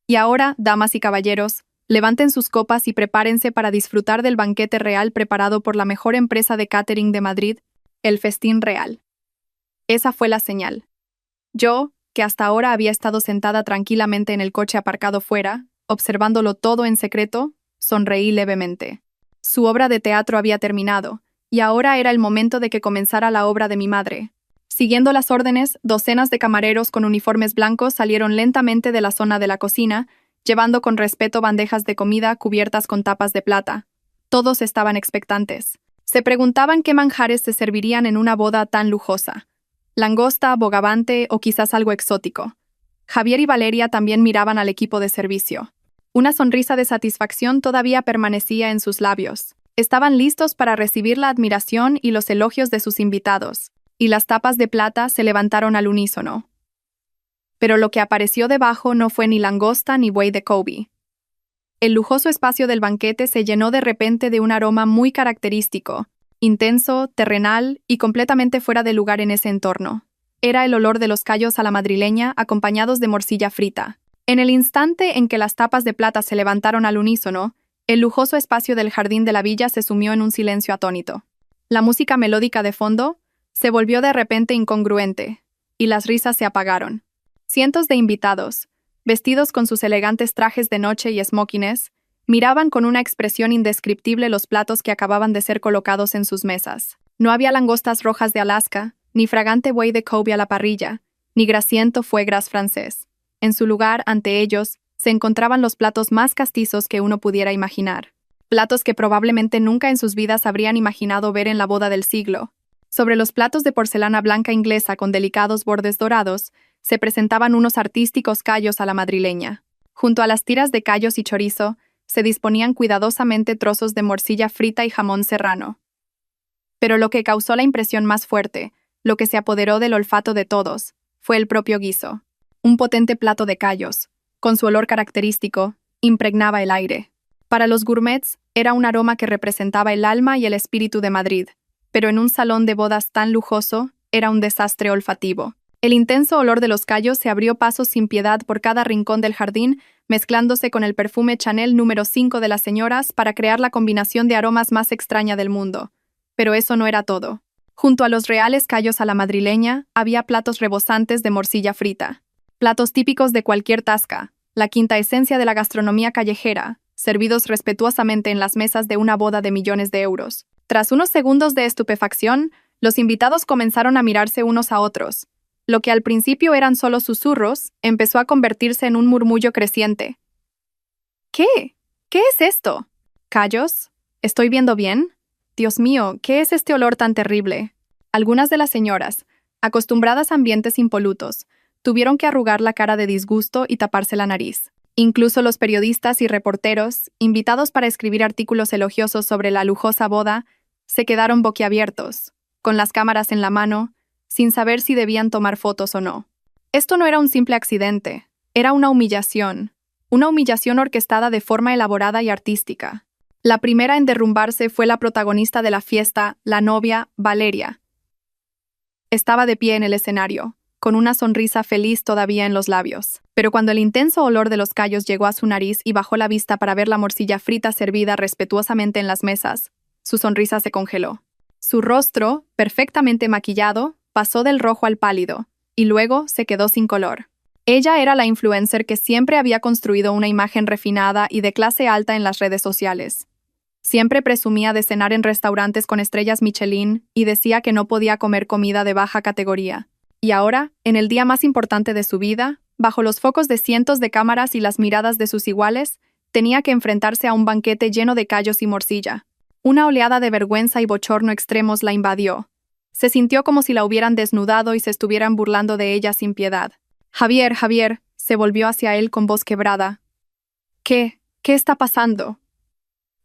«Y ahora, damas y caballeros, levanten sus copas y prepárense para disfrutar del banquete real preparado por la mejor empresa de catering de Madrid, el Festín Real». Esa fue la señal. Yo, que hasta ahora había estado sentada tranquilamente en el coche aparcado fuera, observándolo todo en secreto, sonreí levemente. Su obra de teatro había terminado, y ahora era el momento de que comenzara la obra de mi madre. Siguiendo las órdenes, docenas de camareros con uniformes blancos salieron lentamente de la zona de la cocina, llevando con respeto bandejas de comida cubiertas con tapas de plata. Todos estaban expectantes. Se preguntaban qué manjares se servirían en una boda tan lujosa. Langosta, bogavante o quizás algo exótico. Javier y Valeria también miraban al equipo de servicio. Una sonrisa de satisfacción todavía permanecía en sus labios. Estaban listos para recibir la admiración y los elogios de sus invitados, y las tapas de plata se levantaron al unísono. Pero lo que apareció debajo no fue ni langosta ni buey de Kobe. El lujoso espacio del banquete se llenó de repente de un aroma muy característico, intenso, terrenal y completamente fuera de lugar en ese entorno. Era el olor de los callos a la madrileña acompañados de morcilla frita. En el instante en que las tapas de plata se levantaron al unísono, el lujoso espacio del jardín de la villa se sumió en un silencio atónito. La música melódica de fondo se volvió de repente incongruente, y las risas se apagaron. Cientos de invitados, vestidos con sus elegantes trajes de noche y smokines, miraban con una expresión indescriptible los platos que acababan de ser colocados en sus mesas. No había langostas rojas de Alaska, ni fragante buey de Kobe a la parrilla, ni grasiento foie gras francés. En su lugar, ante ellos, se encontraban los platos más castizos que uno pudiera imaginar. Platos que probablemente nunca en sus vidas habrían imaginado ver en la boda del siglo. Sobre los platos de porcelana blanca inglesa con delicados bordes dorados, se presentaban unos artísticos callos a la madrileña. Junto a las tiras de callos y chorizo, se disponían cuidadosamente trozos de morcilla frita y jamón serrano. Pero lo que causó la impresión más fuerte, lo que se apoderó del olfato de todos, fue el propio guiso. Un potente plato de callos, con su olor característico, impregnaba el aire. Para los gourmets, era un aroma que representaba el alma y el espíritu de Madrid, pero en un salón de bodas tan lujoso, era un desastre olfativo. El intenso olor de los callos se abrió paso sin piedad por cada rincón del jardín, mezclándose con el perfume Chanel número 5 de las señoras para crear la combinación de aromas más extraña del mundo. Pero eso no era todo. Junto a los reales callos a la madrileña, había platos rebosantes de morcilla frita. Platos típicos de cualquier tasca, la quinta esencia de la gastronomía callejera, servidos respetuosamente en las mesas de una boda de millones de euros. Tras unos segundos de estupefacción, los invitados comenzaron a mirarse unos a otros. Lo que al principio eran solo susurros, empezó a convertirse en un murmullo creciente. ¿Qué? ¿Qué es esto? ¿Callos? ¿Estoy viendo bien? Dios mío, ¿qué es este olor tan terrible? Algunas de las señoras, acostumbradas a ambientes impolutos, tuvieron que arrugar la cara de disgusto y taparse la nariz. Incluso los periodistas y reporteros, invitados para escribir artículos elogiosos sobre la lujosa boda, se quedaron boquiabiertos, con las cámaras en la mano, sin saber si debían tomar fotos o no. Esto no era un simple accidente, era una humillación orquestada de forma elaborada y artística. La primera en derrumbarse fue la protagonista de la fiesta, la novia, Valeria. Estaba de pie en el escenario, con una sonrisa feliz todavía en los labios. Pero cuando el intenso olor de los callos llegó a su nariz y bajó la vista para ver la morcilla frita servida respetuosamente en las mesas, su sonrisa se congeló. Su rostro, perfectamente maquillado, pasó del rojo al pálido, y luego se quedó sin color. Ella era la influencer que siempre había construido una imagen refinada y de clase alta en las redes sociales. Siempre presumía de cenar en restaurantes con estrellas Michelin y decía que no podía comer comida de baja categoría. Y ahora, en el día más importante de su vida, bajo los focos de cientos de cámaras y las miradas de sus iguales, tenía que enfrentarse a un banquete lleno de callos y morcilla. Una oleada de vergüenza y bochorno extremos la invadió. Se sintió como si la hubieran desnudado y se estuvieran burlando de ella sin piedad. Javier, se volvió hacia él con voz quebrada. ¿Qué está pasando?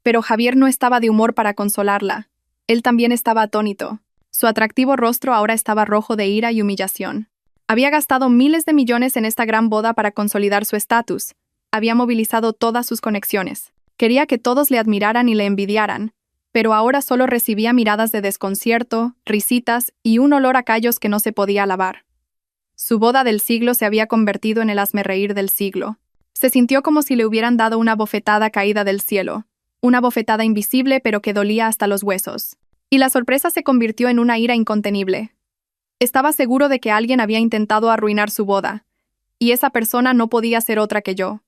Pero Javier no estaba de humor para consolarla. Él también estaba atónito. Su atractivo rostro ahora estaba rojo de ira y humillación. Había gastado miles de millones en esta gran boda para consolidar su estatus. Había movilizado todas sus conexiones. Quería que todos le admiraran y le envidiaran, pero ahora solo recibía miradas de desconcierto, risitas y un olor a callos que no se podía lavar. Su boda del siglo se había convertido en el hazmerreír del siglo. Se sintió como si le hubieran dado una bofetada caída del cielo, una bofetada invisible pero que dolía hasta los huesos. Y la sorpresa se convirtió en una ira incontenible. Estaba seguro de que alguien había intentado arruinar su boda, y esa persona no podía ser otra que yo.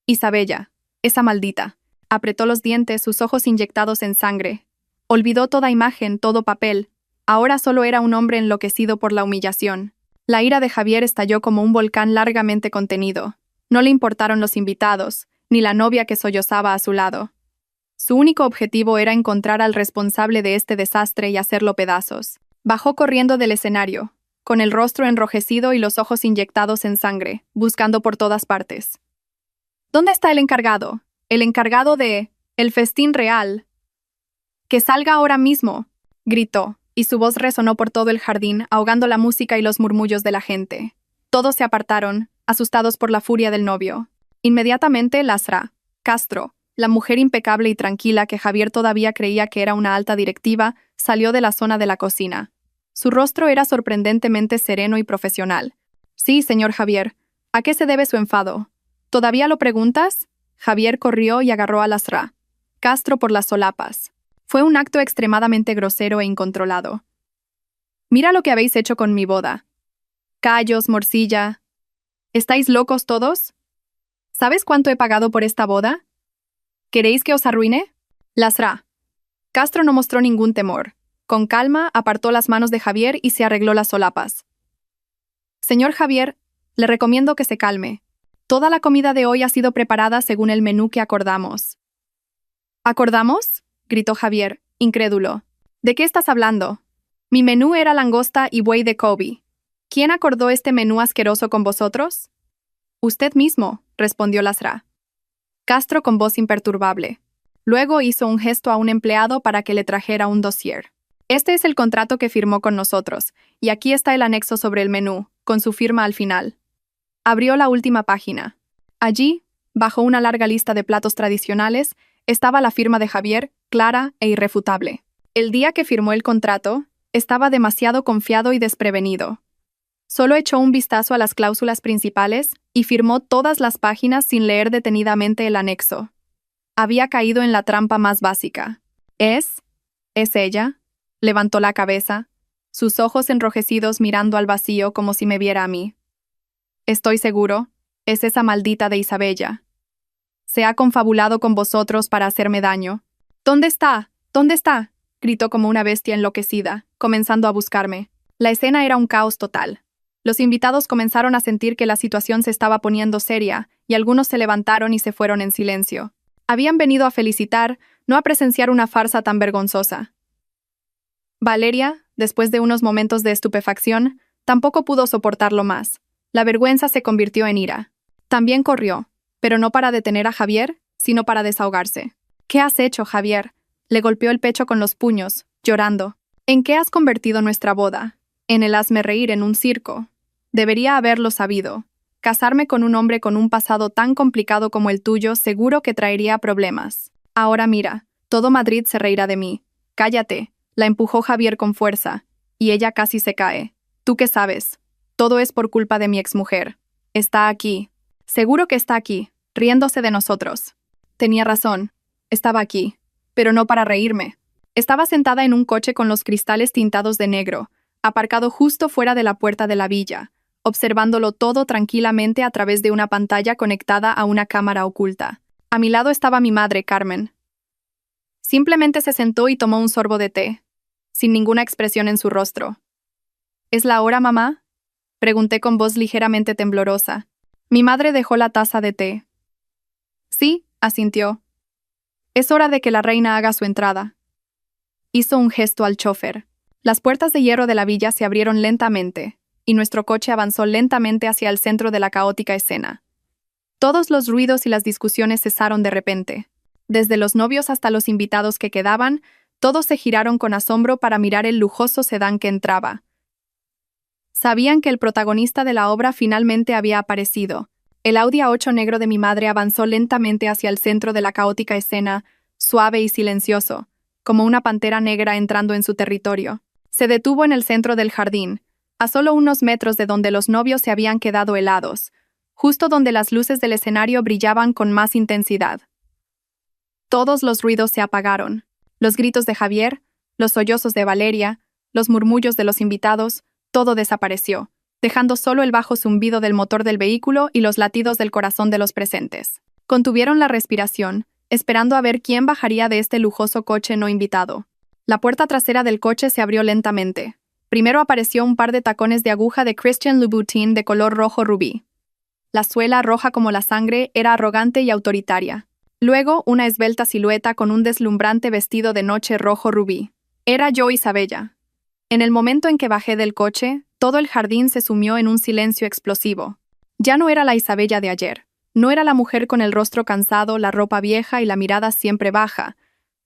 Isabella, esa maldita, apretó los dientes, sus ojos inyectados en sangre. Olvidó toda imagen, todo papel. Ahora solo era un hombre enloquecido por la humillación. La ira de Javier estalló como un volcán largamente contenido. No le importaron los invitados, ni la novia que sollozaba a su lado. Su único objetivo era encontrar al responsable de este desastre y hacerlo pedazos. Bajó corriendo del escenario, con el rostro enrojecido y los ojos inyectados en sangre, buscando por todas partes. ¿Dónde está el encargado? El encargado de el festín real. ¡Que salga ahora mismo!, gritó, y su voz resonó por todo el jardín, ahogando la música y los murmullos de la gente. Todos se apartaron, asustados por la furia del novio. Inmediatamente Lasra, Castro, la mujer impecable y tranquila que Javier todavía creía que era una alta directiva, salió de la zona de la cocina. Su rostro era sorprendentemente sereno y profesional. Sí, señor Javier. ¿A qué se debe su enfado? ¿Todavía lo preguntas? Javier corrió y agarró a Lasra, Castro por las solapas. Fue un acto extremadamente grosero e incontrolado. Mira lo que habéis hecho con mi boda. Callos, morcilla. ¿Estáis locos todos? ¿Sabes cuánto he pagado por esta boda? ¿Queréis que os arruine? Lasra. Castro no mostró ningún temor. Con calma, apartó las manos de Javier y se arregló las solapas. Señor Javier, le recomiendo que se calme. Toda la comida de hoy ha sido preparada según el menú que acordamos. ¿Acordamos?, gritó Javier, incrédulo. ¿De qué estás hablando? Mi menú era langosta y buey de Kobe. ¿Quién acordó este menú asqueroso con vosotros? Usted mismo, respondió Lasra. Castro con voz imperturbable. Luego hizo un gesto a un empleado para que le trajera un dossier. Este es el contrato que firmó con nosotros, y aquí está el anexo sobre el menú, con su firma al final. Abrió la última página. Allí, bajo una larga lista de platos tradicionales, estaba la firma de Javier, clara e irrefutable. El día que firmó el contrato, estaba demasiado confiado y desprevenido. Solo echó un vistazo a las cláusulas principales y firmó todas las páginas sin leer detenidamente el anexo. Había caído en la trampa más básica. ¿Es ella? Levantó la cabeza, sus ojos enrojecidos mirando al vacío como si me viera a mí. Estoy seguro, es esa maldita de Isabella. Se ha confabulado con vosotros para hacerme daño. ¿Dónde está? ¿Dónde está? Gritó como una bestia enloquecida, comenzando a buscarme. La escena era un caos total. Los invitados comenzaron a sentir que la situación se estaba poniendo seria, y algunos se levantaron y se fueron en silencio. Habían venido a felicitar, no a presenciar una farsa tan vergonzosa. Valeria, después de unos momentos de estupefacción, tampoco pudo soportarlo más. La vergüenza se convirtió en ira. También corrió, pero no para detener a Javier, sino para desahogarse. ¿Qué has hecho, Javier? Le golpeó el pecho con los puños, llorando. ¿En qué has convertido nuestra boda? En el hazme reír en un circo. Debería haberlo sabido. Casarme con un hombre con un pasado tan complicado como el tuyo seguro que traería problemas. Ahora mira, todo Madrid se reirá de mí. Cállate, la empujó Javier con fuerza, y ella casi se cae. ¿Tú qué sabes? Todo es por culpa de mi exmujer. Está aquí. Seguro que está aquí, riéndose de nosotros. Tenía razón. Estaba aquí. Pero no para reírme. Estaba sentada en un coche con los cristales tintados de negro, aparcado justo fuera de la puerta de la villa, observándolo todo tranquilamente a través de una pantalla conectada a una cámara oculta. A mi lado estaba mi madre, Carmen. Simplemente se sentó y tomó un sorbo de té, sin ninguna expresión en su rostro. ¿Es la hora, mamá? Pregunté con voz ligeramente temblorosa. Mi madre dejó la taza de té. Sí, asintió. Es hora de que la reina haga su entrada. Hizo un gesto al chofer. Las puertas de hierro de la villa se abrieron lentamente, y nuestro coche avanzó lentamente hacia el centro de la caótica escena. Todos los ruidos y las discusiones cesaron de repente. Desde los novios hasta los invitados que quedaban, todos se giraron con asombro para mirar el lujoso sedán que entraba. Sabían que el protagonista de la obra finalmente había aparecido. El Audi A8 negro de mi madre avanzó lentamente hacia el centro de la caótica escena, suave y silencioso, como una pantera negra entrando en su territorio. Se detuvo en el centro del jardín, a solo unos metros de donde los novios se habían quedado helados, justo donde las luces del escenario brillaban con más intensidad. Todos los ruidos se apagaron. Los gritos de Javier, los sollozos de Valeria, los murmullos de los invitados, todo desapareció, dejando solo el bajo zumbido del motor del vehículo y los latidos del corazón de los presentes. Contuvieron la respiración, esperando a ver quién bajaría de este lujoso coche no invitado. La puerta trasera del coche se abrió lentamente. Primero apareció un par de tacones de aguja de Christian Louboutin de color rojo rubí. La suela, roja como la sangre, era arrogante y autoritaria. Luego, una esbelta silueta con un deslumbrante vestido de noche rojo rubí. Era yo, Isabella. En el momento en que bajé del coche, todo el jardín se sumió en un silencio explosivo. Ya no era la Isabella de ayer. No era la mujer con el rostro cansado, la ropa vieja y la mirada siempre baja.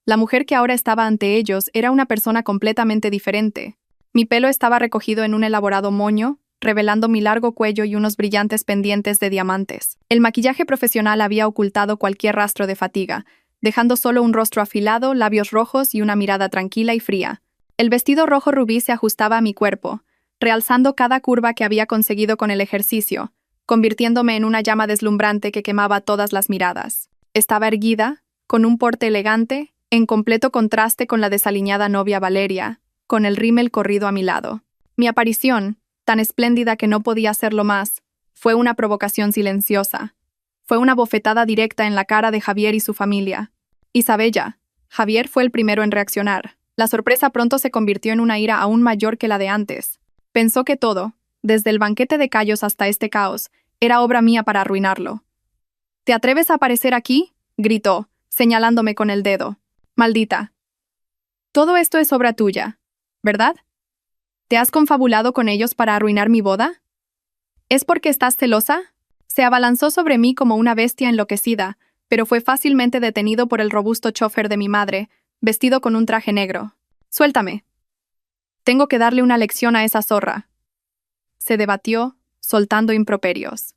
La mujer que ahora estaba ante ellos era una persona completamente diferente. Mi pelo estaba recogido en un elaborado moño, revelando mi largo cuello y unos brillantes pendientes de diamantes. El maquillaje profesional había ocultado cualquier rastro de fatiga, dejando solo un rostro afilado, labios rojos y una mirada tranquila y fría. El vestido rojo rubí se ajustaba a mi cuerpo, realzando cada curva que había conseguido con el ejercicio, convirtiéndome en una llama deslumbrante que quemaba todas las miradas. Estaba erguida, con un porte elegante, en completo contraste con la desaliñada novia Valeria, con el rímel corrido a mi lado. Mi aparición, tan espléndida que no podía hacerlo más, fue una provocación silenciosa. Fue una bofetada directa en la cara de Javier y su familia. Isabella. Javier fue el primero en reaccionar. La sorpresa pronto se convirtió en una ira aún mayor que la de antes. Pensó que todo, desde el banquete de callos hasta este caos, era obra mía para arruinarlo. ¿Te atreves a aparecer aquí?, gritó, señalándome con el dedo. Maldita. Todo esto es obra tuya, ¿verdad? ¿Te has confabulado con ellos para arruinar mi boda? ¿Es porque estás celosa? Se abalanzó sobre mí como una bestia enloquecida, pero fue fácilmente detenido por el robusto chofer de mi madre, vestido con un traje negro. Suéltame. Tengo que darle una lección a esa zorra. Se debatió, soltando improperios.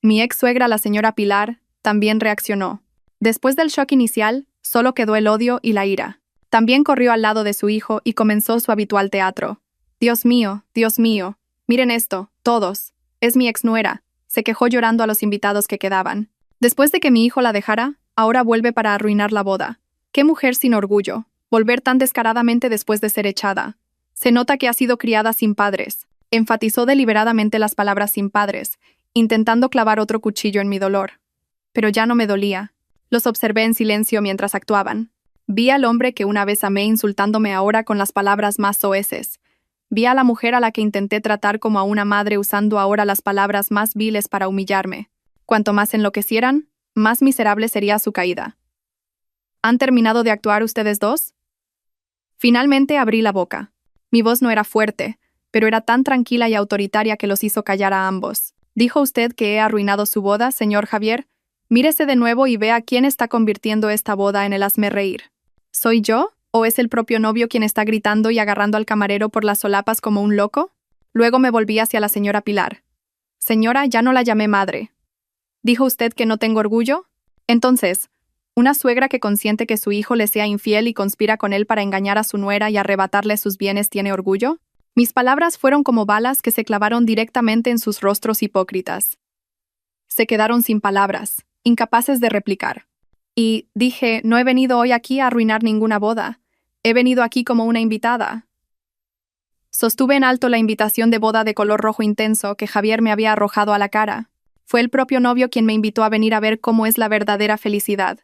Mi ex suegra, la señora Pilar, también reaccionó. Después del shock inicial, solo quedó el odio y la ira. También corrió al lado de su hijo y comenzó su habitual teatro. Dios mío, miren esto, todos. Es mi ex nuera, se quejó llorando a los invitados que quedaban. Después de que mi hijo la dejara, ahora vuelve para arruinar la boda. ¡Qué mujer sin orgullo! Volver tan descaradamente después de ser echada. Se nota que ha sido criada sin padres. Enfatizó deliberadamente las palabras sin padres, intentando clavar otro cuchillo en mi dolor. Pero ya no me dolía. Los observé en silencio mientras actuaban. Vi al hombre que una vez amé insultándome ahora con las palabras más soeces. Vi a la mujer a la que intenté tratar como a una madre usando ahora las palabras más viles para humillarme. Cuanto más enloquecieran, más miserable sería su caída. ¿Han terminado de actuar ustedes dos? Finalmente abrí la boca. Mi voz no era fuerte, pero era tan tranquila y autoritaria que los hizo callar a ambos. ¿Dijo usted que he arruinado su boda, señor Javier? Mírese de nuevo y vea quién está convirtiendo esta boda en el hazmerreír. ¿Soy yo? ¿O es el propio novio quien está gritando y agarrando al camarero por las solapas como un loco? Luego me volví hacia la señora Pilar. Señora, ya no la llamé madre. ¿Dijo usted que no tengo orgullo? Entonces, ¿una suegra que consiente que su hijo le sea infiel y conspira con él para engañar a su nuera y arrebatarle sus bienes tiene orgullo? Mis palabras fueron como balas que se clavaron directamente en sus rostros hipócritas. Se quedaron sin palabras, incapaces de replicar. Y dije, no he venido hoy aquí a arruinar ninguna boda. He venido aquí como una invitada. Sostuve en alto la invitación de boda de color rojo intenso que Javier me había arrojado a la cara. Fue el propio novio quien me invitó a venir a ver cómo es la verdadera felicidad.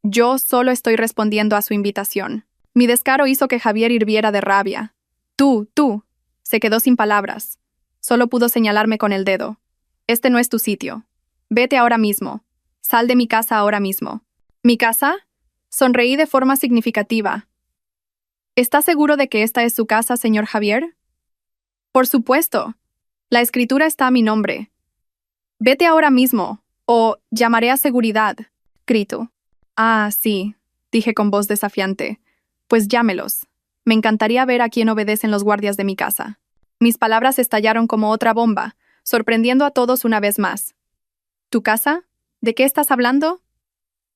Yo solo estoy respondiendo a su invitación. Mi descaro hizo que Javier hirviera de rabia. Tú. Se quedó sin palabras. Solo pudo señalarme con el dedo. Este no es tu sitio. Vete ahora mismo. Sal de mi casa ahora mismo. ¿Mi casa? Sonreí de forma significativa. ¿Está seguro de que esta es su casa, señor Javier? Por supuesto. La escritura está a mi nombre. Vete ahora mismo, o llamaré a seguridad, gritó. Ah, sí, dije con voz desafiante. Pues llámelos. Me encantaría ver a quién obedecen los guardias de mi casa. Mis palabras estallaron como otra bomba, sorprendiendo a todos una vez más. ¿Tu casa? ¿De qué estás hablando?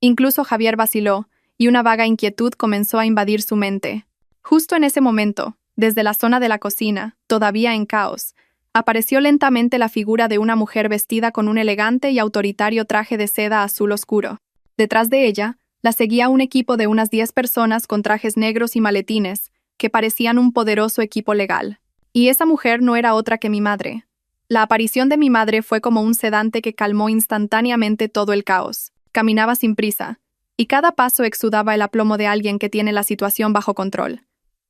Incluso Javier vaciló, y una vaga inquietud comenzó a invadir su mente. Justo en ese momento, desde la zona de la cocina, todavía en caos, apareció lentamente la figura de una mujer vestida con un elegante y autoritario traje de seda azul oscuro. Detrás de ella, la seguía un equipo de unas 10 personas con trajes negros y maletines, que parecían un poderoso equipo legal. Y esa mujer no era otra que mi madre. La aparición de mi madre fue como un sedante que calmó instantáneamente todo el caos. Caminaba sin prisa, y cada paso exudaba el aplomo de alguien que tiene la situación bajo control.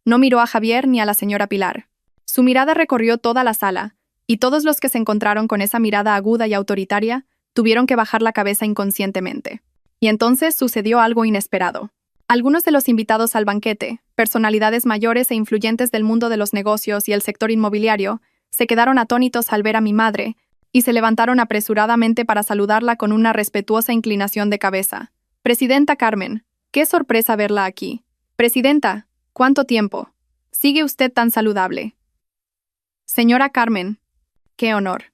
No miró a Javier ni a la señora Pilar. Su mirada recorrió toda la sala, y todos los que se encontraron con esa mirada aguda y autoritaria tuvieron que bajar la cabeza inconscientemente. Y entonces sucedió algo inesperado. Algunos de los invitados al banquete, personalidades mayores e influyentes del mundo de los negocios y el sector inmobiliario, se quedaron atónitos al ver a mi madre, y se levantaron apresuradamente para saludarla con una respetuosa inclinación de cabeza. Presidenta Carmen, qué sorpresa verla aquí. Presidenta, ¿cuánto tiempo? ¿Sigue usted tan saludable? Señora Carmen, qué honor.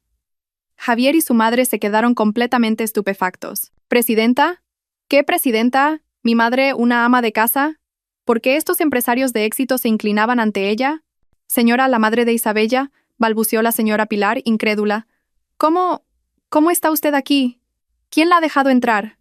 Javier y su madre se quedaron completamente estupefactos. ¿Presidenta? ¿Qué presidenta? ¿Mi madre una ama de casa? ¿Por qué estos empresarios de éxito se inclinaban ante ella? Señora, la madre de Isabella, balbuceó la señora Pilar, incrédula. ¿Cómo está usted aquí? ¿Quién la ha dejado entrar?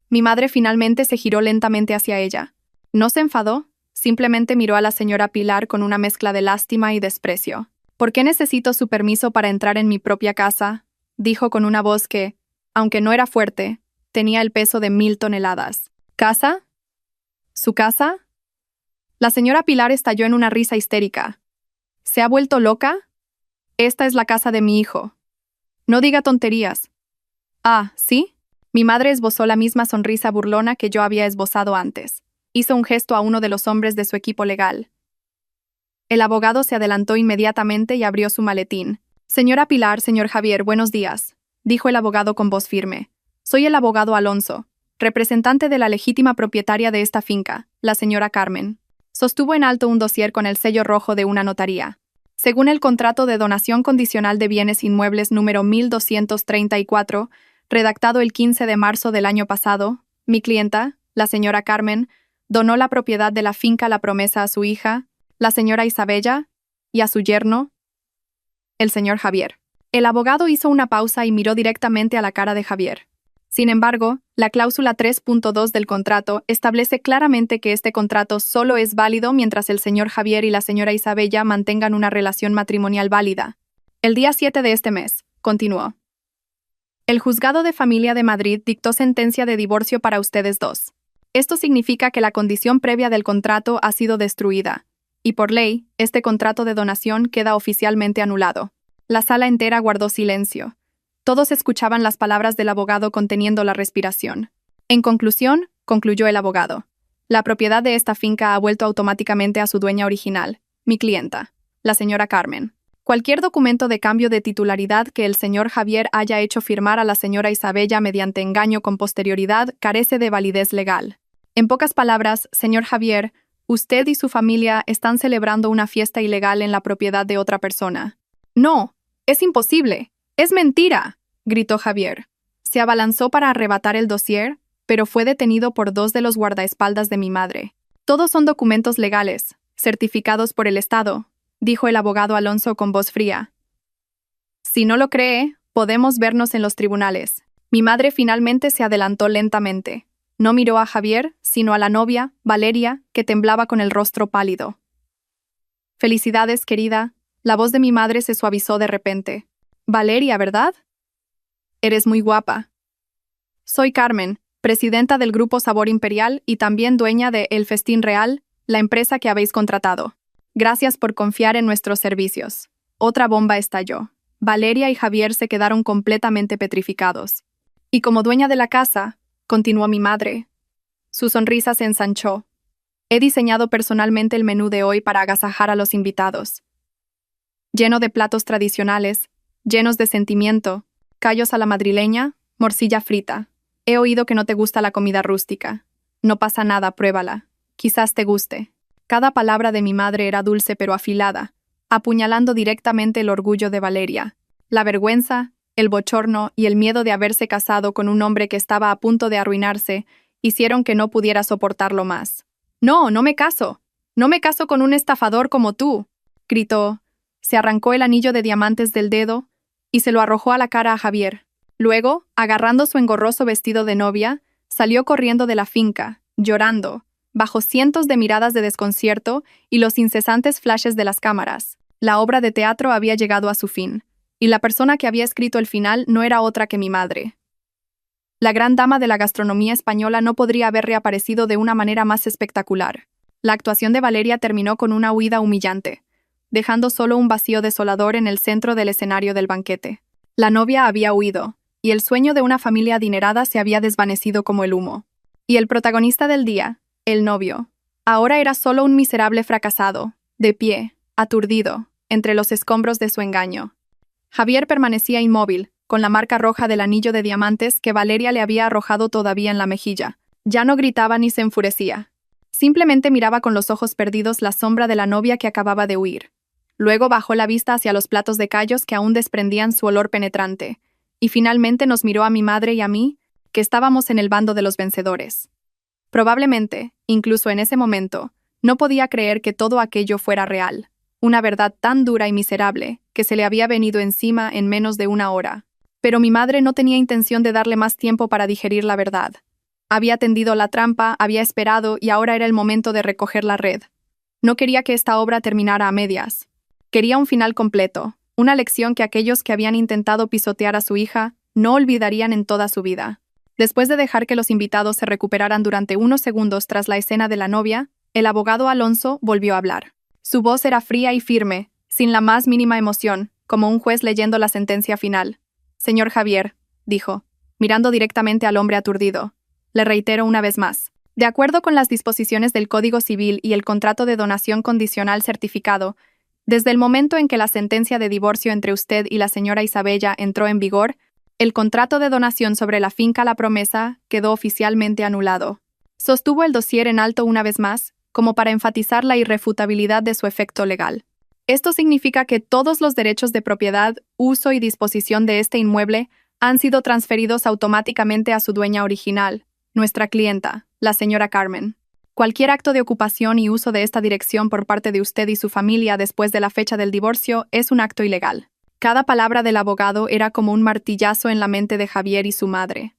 Mi madre finalmente se giró lentamente hacia ella. No se enfadó, simplemente miró a la señora Pilar con una mezcla de lástima y desprecio. ¿Por qué necesito su permiso para entrar en mi propia casa? Dijo con una voz que, aunque no era fuerte, tenía el peso de 1000 toneladas. ¿Casa? ¿Su casa? La señora Pilar estalló en una risa histérica. ¿Se ha vuelto loca? Esta es la casa de mi hijo. No diga tonterías. Ah, ¿sí? Mi madre esbozó la misma sonrisa burlona que yo había esbozado antes. Hizo un gesto a uno de los hombres de su equipo legal. El abogado se adelantó inmediatamente y abrió su maletín. Señora Pilar, señor Javier, buenos días, dijo el abogado con voz firme. Soy el abogado Alonso, representante de la legítima propietaria de esta finca, la señora Carmen. Sostuvo en alto un dossier con el sello rojo de una notaría. Según el contrato de donación condicional de bienes inmuebles número 1234, redactado el 15 de marzo del año pasado, mi clienta, la señora Carmen, donó la propiedad de la finca La Promesa a su hija, la señora Isabella, y a su yerno, el señor Javier. El abogado hizo una pausa y miró directamente a la cara de Javier. Sin embargo, la cláusula 3.2 del contrato establece claramente que este contrato solo es válido mientras el señor Javier y la señora Isabella mantengan una relación matrimonial válida. El día 7 de este mes, continuó. El Juzgado de Familia de Madrid dictó sentencia de divorcio para ustedes dos. Esto significa que la condición previa del contrato ha sido destruida, y por ley, este contrato de donación queda oficialmente anulado. La sala entera guardó silencio. Todos escuchaban las palabras del abogado conteniendo la respiración. En conclusión, concluyó el abogado, la propiedad de esta finca ha vuelto automáticamente a su dueña original, mi clienta, la señora Carmen. Cualquier documento de cambio de titularidad que el señor Javier haya hecho firmar a la señora Isabella mediante engaño con posterioridad carece de validez legal. En pocas palabras, señor Javier, usted y su familia están celebrando una fiesta ilegal en la propiedad de otra persona. No, es imposible. ¡Es mentira!, gritó Javier. Se abalanzó para arrebatar el dossier, pero fue detenido por dos de los guardaespaldas de mi madre. Todos son documentos legales, certificados por el Estado, dijo el abogado Alonso con voz fría. Si no lo cree, podemos vernos en los tribunales. Mi madre finalmente se adelantó lentamente. No miró a Javier, sino a la novia, Valeria, que temblaba con el rostro pálido. Felicidades, querida. La voz de mi madre se suavizó de repente. Valeria, ¿verdad? Eres muy guapa. Soy Carmen, presidenta del Grupo Sabor Imperial y también dueña de El Festín Real, la empresa que habéis contratado. Gracias por confiar en nuestros servicios. Otra bomba estalló. Valeria y Javier se quedaron completamente petrificados. Y como dueña de la casa, continuó mi madre. Su sonrisa se ensanchó. He diseñado personalmente el menú de hoy para agasajar a los invitados. Lleno de platos tradicionales, llenos de sentimiento, callos a la madrileña, morcilla frita. He oído que no te gusta la comida rústica. No pasa nada, pruébala. Quizás te guste. Cada palabra de mi madre era dulce pero afilada, apuñalando directamente el orgullo de Valeria. La vergüenza, el bochorno y el miedo de haberse casado con un hombre que estaba a punto de arruinarse hicieron que no pudiera soportarlo más. «No, no me caso. No me caso con un estafador como tú», gritó. Se arrancó el anillo de diamantes del dedo y se lo arrojó a la cara a Javier. Luego, agarrando su engorroso vestido de novia, salió corriendo de la finca, llorando, bajo cientos de miradas de desconcierto y los incesantes flashes de las cámaras. La obra de teatro había llegado a su fin, y la persona que había escrito el final no era otra que mi madre. La gran dama de la gastronomía española no podría haber reaparecido de una manera más espectacular. La actuación de Valeria terminó con una huida humillante, dejando solo un vacío desolador en el centro del escenario del banquete. La novia había huido, y el sueño de una familia adinerada se había desvanecido como el humo. Y el protagonista del día, el novio, ahora era solo un miserable fracasado, de pie, aturdido, entre los escombros de su engaño. Javier permanecía inmóvil, con la marca roja del anillo de diamantes que Valeria le había arrojado todavía en la mejilla. Ya no gritaba ni se enfurecía. Simplemente miraba con los ojos perdidos la sombra de la novia que acababa de huir. Luego bajó la vista hacia los platos de callos que aún desprendían su olor penetrante, y finalmente nos miró a mi madre y a mí, que estábamos en el bando de los vencedores. Probablemente, incluso en ese momento, no podía creer que todo aquello fuera real, una verdad tan dura y miserable que se le había venido encima en menos de una hora. Pero mi madre no tenía intención de darle más tiempo para digerir la verdad. Había tendido la trampa, había esperado y ahora era el momento de recoger la red. No quería que esta obra terminara a medias. Quería un final completo, una lección que aquellos que habían intentado pisotear a su hija no olvidarían en toda su vida. Después de dejar que los invitados se recuperaran durante unos segundos tras la escena de la novia, el abogado Alonso volvió a hablar. Su voz era fría y firme, sin la más mínima emoción, como un juez leyendo la sentencia final. «Señor Javier», dijo, mirando directamente al hombre aturdido, «le reitero una vez más. De acuerdo con las disposiciones del Código Civil y el contrato de donación condicional certificado, desde el momento en que la sentencia de divorcio entre usted y la señora Isabella entró en vigor, el contrato de donación sobre la finca La Promesa quedó oficialmente anulado. Sostuvo el dossier en alto una vez más, como para enfatizar la irrefutabilidad de su efecto legal. Esto significa que todos los derechos de propiedad, uso y disposición de este inmueble han sido transferidos automáticamente a su dueña original, nuestra clienta, la señora Carmen. Cualquier acto de ocupación y uso de esta dirección por parte de usted y su familia después de la fecha del divorcio es un acto ilegal. Cada palabra del abogado era como un martillazo en la mente de Javier y su madre.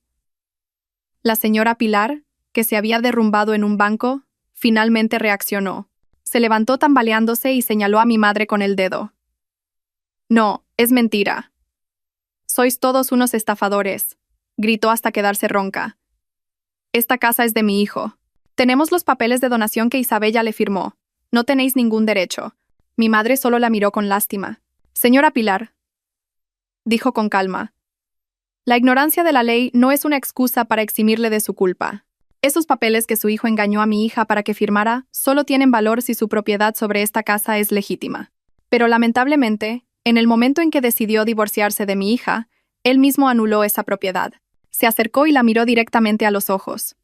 La señora Pilar, que se había derrumbado en un banco, finalmente reaccionó. Se levantó tambaleándose y señaló a mi madre con el dedo. «No, es mentira. Sois todos unos estafadores», gritó hasta quedarse ronca. «Esta casa es de mi hijo. Tenemos los papeles de donación que Isabella le firmó. No tenéis ningún derecho». Mi madre solo la miró con lástima. «Señora Pilar», dijo con calma, «la ignorancia de la ley no es una excusa para eximirle de su culpa. Esos papeles que su hijo engañó a mi hija para que firmara solo tienen valor si su propiedad sobre esta casa es legítima. Pero lamentablemente, en el momento en que decidió divorciarse de mi hija, él mismo anuló esa propiedad. Se acercó y la miró directamente a los ojos.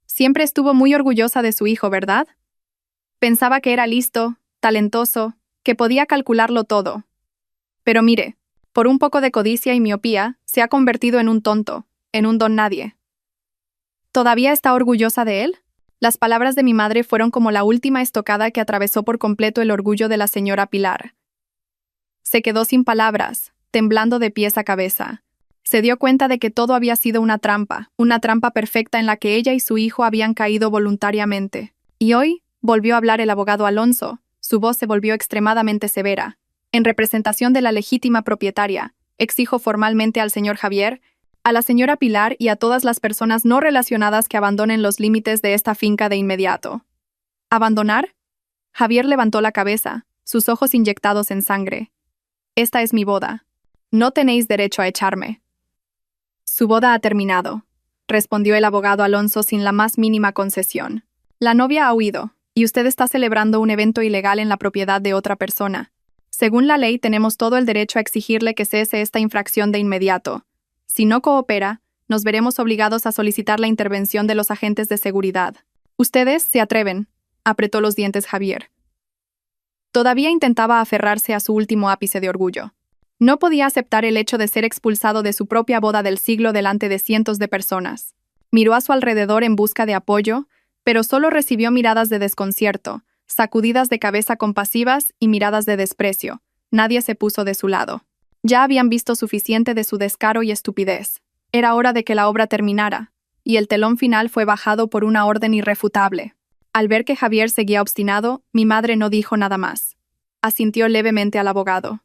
Siempre estuvo muy orgullosa de su hijo, ¿verdad? Pensaba que era listo, talentoso, que podía calcularlo todo. Pero mire, por un poco de codicia y miopía, se ha convertido en un tonto, en un don nadie. ¿Todavía está orgullosa de él? Las palabras de mi madre fueron como la última estocada que atravesó por completo el orgullo de la señora Pilar. Se quedó sin palabras, temblando de pies a cabeza. Se dio cuenta de que todo había sido una trampa perfecta en la que ella y su hijo habían caído voluntariamente. Y hoy, volvió a hablar el abogado Alonso. Su voz se volvió extremadamente severa. En representación de la legítima propietaria, exijo formalmente al señor Javier, a la señora Pilar y a todas las personas no relacionadas que abandonen los límites de esta finca de inmediato. ¿Abandonar? Javier levantó la cabeza, sus ojos inyectados en sangre. Esta es mi boda. No tenéis derecho a echarme. Su boda ha terminado, respondió el abogado Alonso sin la más mínima concesión. La novia ha huido, y usted está celebrando un evento ilegal en la propiedad de otra persona. Según la ley, tenemos todo el derecho a exigirle que cese esta infracción de inmediato. Si no coopera, nos veremos obligados a solicitar la intervención de los agentes de seguridad. Ustedes se atreven, apretó los dientes Javier. Todavía intentaba aferrarse a su último ápice de orgullo. No podía aceptar el hecho de ser expulsado de su propia boda del siglo delante de cientos de personas. Miró a su alrededor en busca de apoyo, pero solo recibió miradas de desconcierto, sacudidas de cabeza compasivas y miradas de desprecio. Nadie se puso de su lado. Ya habían visto suficiente de su descaro y estupidez. Era hora de que la obra terminara, y el telón final fue bajado por una orden irrefutable. Al ver que Javier seguía obstinado, mi madre no dijo nada más. Asintió levemente al abogado.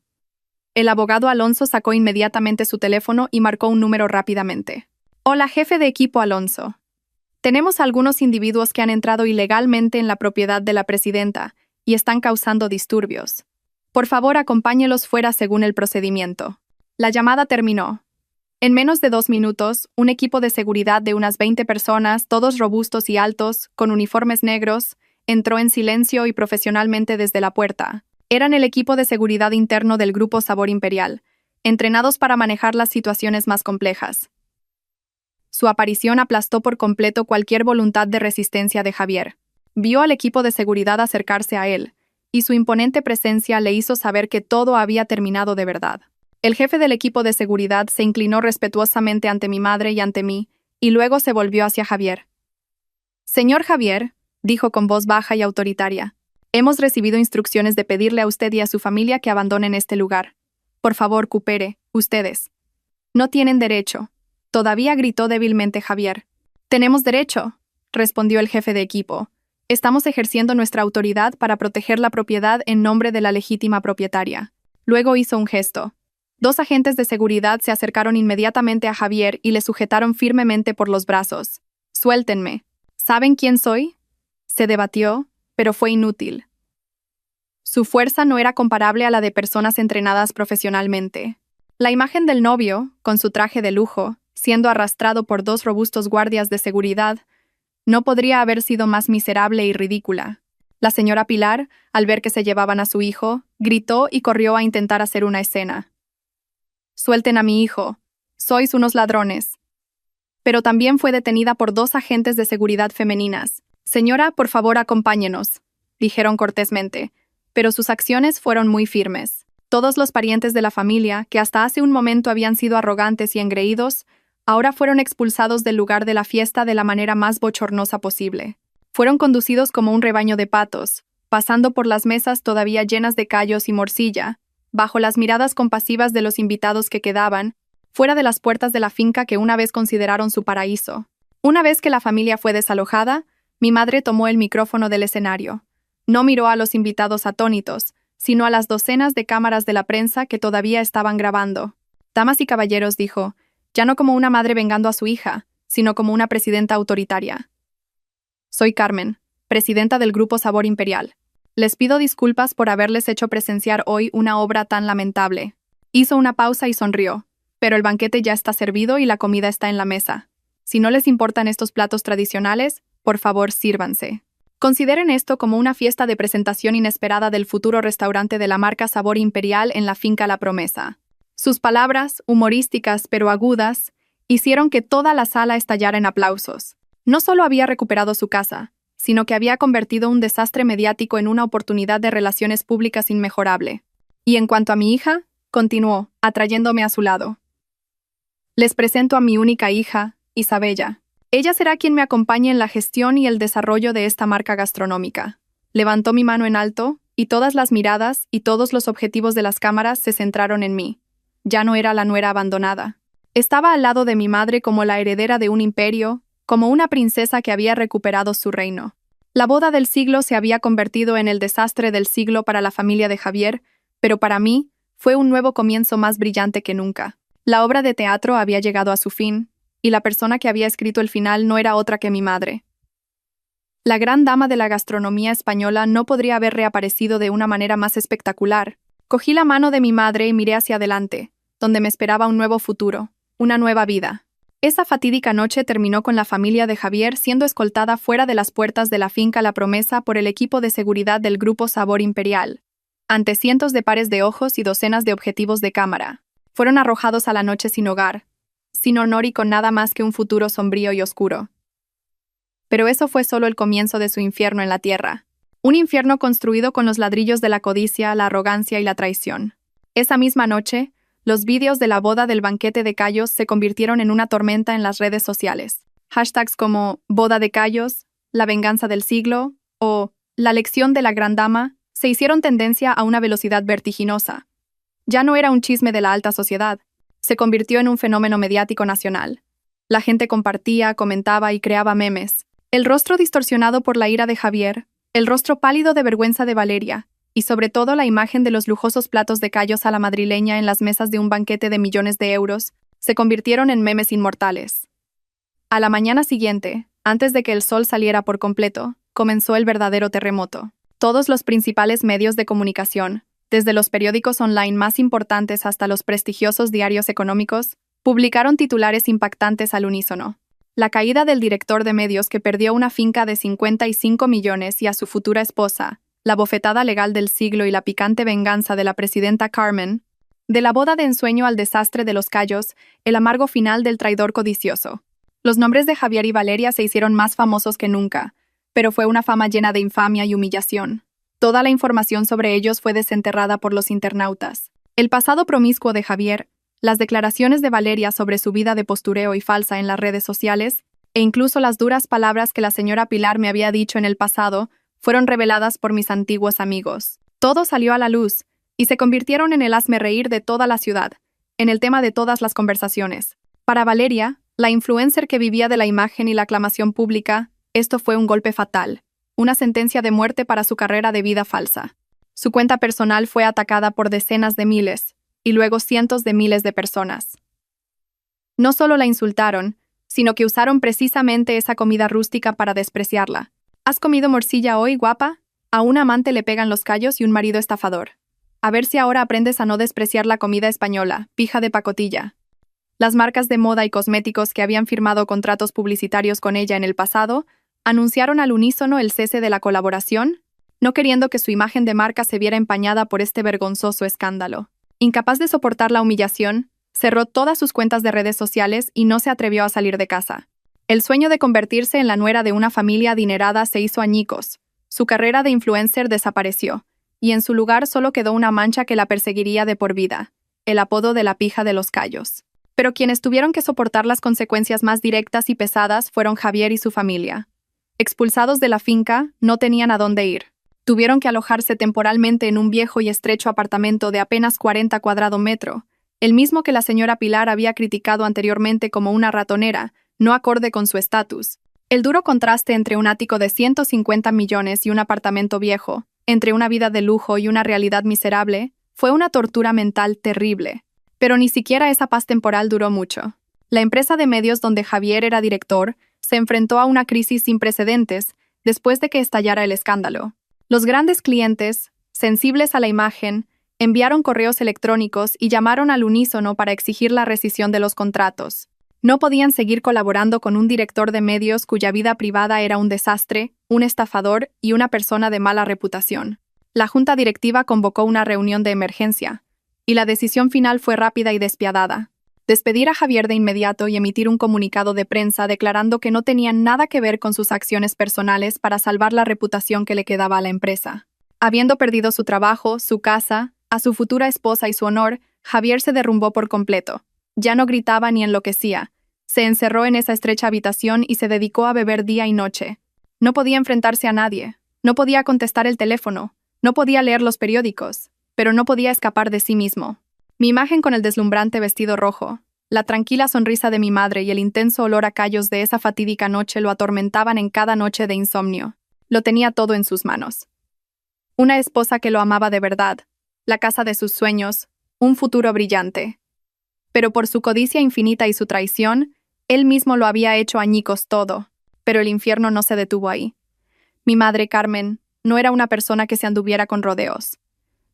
El abogado Alonso sacó inmediatamente su teléfono y marcó un número rápidamente. «Hola, jefe de equipo Alonso. Tenemos algunos individuos que han entrado ilegalmente en la propiedad de la presidenta y están causando disturbios. Por favor, acompáñelos fuera según el procedimiento». La llamada terminó. En menos de 2 minutos, un equipo de seguridad de unas 20 personas, todos robustos y altos, con uniformes negros, entró en silencio y profesionalmente desde la puerta. Eran el equipo de seguridad interno del Grupo Sabor Imperial, entrenados para manejar las situaciones más complejas. Su aparición aplastó por completo cualquier voluntad de resistencia de Javier. Vio al equipo de seguridad acercarse a él, y su imponente presencia le hizo saber que todo había terminado de verdad. El jefe del equipo de seguridad se inclinó respetuosamente ante mi madre y ante mí, y luego se volvió hacia Javier. «Señor Javier», dijo con voz baja y autoritaria, «hemos recibido instrucciones de pedirle a usted y a su familia que abandonen este lugar. Por favor, coopere, ustedes. No tienen derecho». Todavía gritó débilmente Javier. «Tenemos derecho», respondió el jefe de equipo. «Estamos ejerciendo nuestra autoridad para proteger la propiedad en nombre de la legítima propietaria». Luego hizo un gesto. 2 agentes de seguridad se acercaron inmediatamente a Javier y le sujetaron firmemente por los brazos. «Suéltenme. ¿Saben quién soy?». Se debatió, pero fue inútil. Su fuerza no era comparable a la de personas entrenadas profesionalmente. La imagen del novio, con su traje de lujo, siendo arrastrado por 2 robustos guardias de seguridad, No podría haber sido más miserable y ridícula. La señora Pilar, al ver que se llevaban a su hijo, gritó y corrió a intentar hacer una escena. «Suelten a mi hijo. Sois unos ladrones». Pero también fue detenida por 2 agentes de seguridad femeninas. «Señora, por favor, acompáñenos», dijeron cortésmente, pero sus acciones fueron muy firmes. Todos los parientes de la familia, que hasta hace un momento habían sido arrogantes y engreídos, ahora fueron expulsados del lugar de la fiesta de la manera más bochornosa posible. Fueron conducidos como un rebaño de patos, pasando por las mesas todavía llenas de callos y morcilla, bajo las miradas compasivas de los invitados que quedaban, fuera de las puertas de la finca que una vez consideraron su paraíso. Una vez que la familia fue desalojada, mi madre tomó el micrófono del escenario. No miró a los invitados atónitos, sino a las docenas de cámaras de la prensa que todavía estaban grabando. «Damas y caballeros», dijo, ya no como una madre vengando a su hija, sino como una presidenta autoritaria. «Soy Carmen, presidenta del Grupo Sabor Imperial. Les pido disculpas por haberles hecho presenciar hoy una obra tan lamentable». Hizo una pausa y sonrió. «Pero el banquete ya está servido y la comida está en la mesa. Si no les importan estos platos tradicionales, por favor, sírvanse. Consideren esto como una fiesta de presentación inesperada del futuro restaurante de la marca Sabor Imperial en la finca La Promesa». Sus palabras, humorísticas pero agudas, hicieron que toda la sala estallara en aplausos. No solo había recuperado su casa, sino que había convertido un desastre mediático en una oportunidad de relaciones públicas inmejorable. Y en cuanto a mi hija, continuó, atrayéndome a su lado. «Les presento a mi única hija, Isabella. Ella será quien me acompañe en la gestión y el desarrollo de esta marca gastronómica». Levantó mi mano en alto, y todas las miradas y todos los objetivos de las cámaras se centraron en mí. Ya no era la nuera abandonada. Estaba al lado de mi madre como la heredera de un imperio, como una princesa que había recuperado su reino. La boda del siglo se había convertido en el desastre del siglo para la familia de Javier, pero para mí fue un nuevo comienzo más brillante que nunca. La obra de teatro había llegado a su fin, y la persona que había escrito el final no era otra que mi madre. La gran dama de la gastronomía española no podría haber reaparecido de una manera más espectacular. Cogí la mano de mi madre y miré hacia adelante, donde me esperaba un nuevo futuro, una nueva vida. Esa fatídica noche terminó con la familia de Javier siendo escoltada fuera de las puertas de la finca La Promesa por el equipo de seguridad del Grupo Sabor Imperial. Ante cientos de pares de ojos y docenas de objetivos de cámara, fueron arrojados a la noche sin hogar, sin honor y con nada más que un futuro sombrío y oscuro. Pero eso fue solo el comienzo de su infierno en la tierra. Un infierno construido con los ladrillos de la codicia, la arrogancia y la traición. Esa misma noche, los vídeos de la boda del banquete de Cayos se convirtieron en una tormenta en las redes sociales. Hashtags como «boda de Cayos», «la venganza del siglo» o «la lección de la gran dama» se hicieron tendencia a una velocidad vertiginosa. Ya no era un chisme de la alta sociedad, se convirtió en un fenómeno mediático nacional. La gente compartía, comentaba y creaba memes. El rostro distorsionado por la ira de Javier, el rostro pálido de vergüenza de Valeria, y sobre todo la imagen de los lujosos platos de Cayos a la madrileña en las mesas de un banquete de millones de euros, se convirtieron en memes inmortales. A la mañana siguiente, antes de que el sol saliera por completo, comenzó el verdadero terremoto. Todos los principales medios de comunicación, desde los periódicos online más importantes hasta los prestigiosos diarios económicos, publicaron titulares impactantes al unísono. La caída del director de medios que perdió una finca de 55 millones y a su futura esposa, la bofetada legal del siglo y la picante venganza de la presidenta Carmen, de la boda de ensueño al desastre de los Cayos, el amargo final del traidor codicioso. Los nombres de Javier y Valeria se hicieron más famosos que nunca, pero fue una fama llena de infamia y humillación. Toda la información sobre ellos fue desenterrada por los internautas. El pasado promiscuo de Javier, las declaraciones de Valeria sobre su vida de postureo y falsa en las redes sociales, e incluso las duras palabras que la señora Pilar me había dicho en el pasado, fueron reveladas por mis antiguos amigos. Todo salió a la luz, y se convirtieron en el hazmerreír de toda la ciudad, en el tema de todas las conversaciones. Para Valeria, la influencer que vivía de la imagen y la aclamación pública, esto fue un golpe fatal, una sentencia de muerte para su carrera de vida falsa. Su cuenta personal fue atacada por decenas de miles, y luego cientos de miles de personas. No solo la insultaron, sino que usaron precisamente esa comida rústica para despreciarla. ¿Has comido morcilla hoy, guapa? A un amante le pegan los callos y un marido estafador. A ver si ahora aprendes a no despreciar la comida española, pija de pacotilla. Las marcas de moda y cosméticos que habían firmado contratos publicitarios con ella en el pasado, Anunciaron al unísono el cese de la colaboración, no queriendo que su imagen de marca se viera empañada por este vergonzoso escándalo. Incapaz de soportar la humillación, cerró todas sus cuentas de redes sociales y no se atrevió a salir de casa. El sueño de convertirse en la nuera de una familia adinerada se hizo añicos. Su carrera de influencer desapareció, y en su lugar solo quedó una mancha que la perseguiría de por vida, el apodo de la pija de los Cayos. Pero quienes tuvieron que soportar las consecuencias más directas y pesadas fueron Javier y su familia. Expulsados de la finca, no tenían a dónde ir. Tuvieron que alojarse temporalmente en un viejo y estrecho apartamento de apenas 40 cuadrados metros, el mismo que la señora Pilar había criticado anteriormente como una ratonera, no acorde con su estatus. El duro contraste entre un ático de 150 millones y un apartamento viejo, entre una vida de lujo y una realidad miserable, fue una tortura mental terrible. Pero ni siquiera esa paz temporal duró mucho. La empresa de medios donde Javier era director se enfrentó a una crisis sin precedentes después de que estallara el escándalo. Los grandes clientes, sensibles a la imagen, enviaron correos electrónicos y llamaron al unísono para exigir la rescisión de los contratos. No podían seguir colaborando con un director de medios cuya vida privada era un desastre, un estafador y una persona de mala reputación. La junta directiva convocó una reunión de emergencia, y la decisión final fue rápida y despiadada: despedir a Javier de inmediato y emitir un comunicado de prensa declarando que no tenían nada que ver con sus acciones personales para salvar la reputación que le quedaba a la empresa. Habiendo perdido su trabajo, su casa, a su futura esposa y su honor, Javier se derrumbó por completo. Ya no gritaba ni enloquecía. Se encerró en esa estrecha habitación y se dedicó a beber día y noche. No podía enfrentarse a nadie, no podía contestar el teléfono, no podía leer los periódicos, pero no podía escapar de sí mismo. Mi imagen con el deslumbrante vestido rojo, la tranquila sonrisa de mi madre y el intenso olor a callos de esa fatídica noche lo atormentaban en cada noche de insomnio. Lo tenía todo en sus manos. Una esposa que lo amaba de verdad, la casa de sus sueños, un futuro brillante. Pero por su codicia infinita y su traición, él mismo lo había hecho añicos todo, pero el infierno no se detuvo ahí. Mi madre, Carmen, no era una persona que se anduviera con rodeos.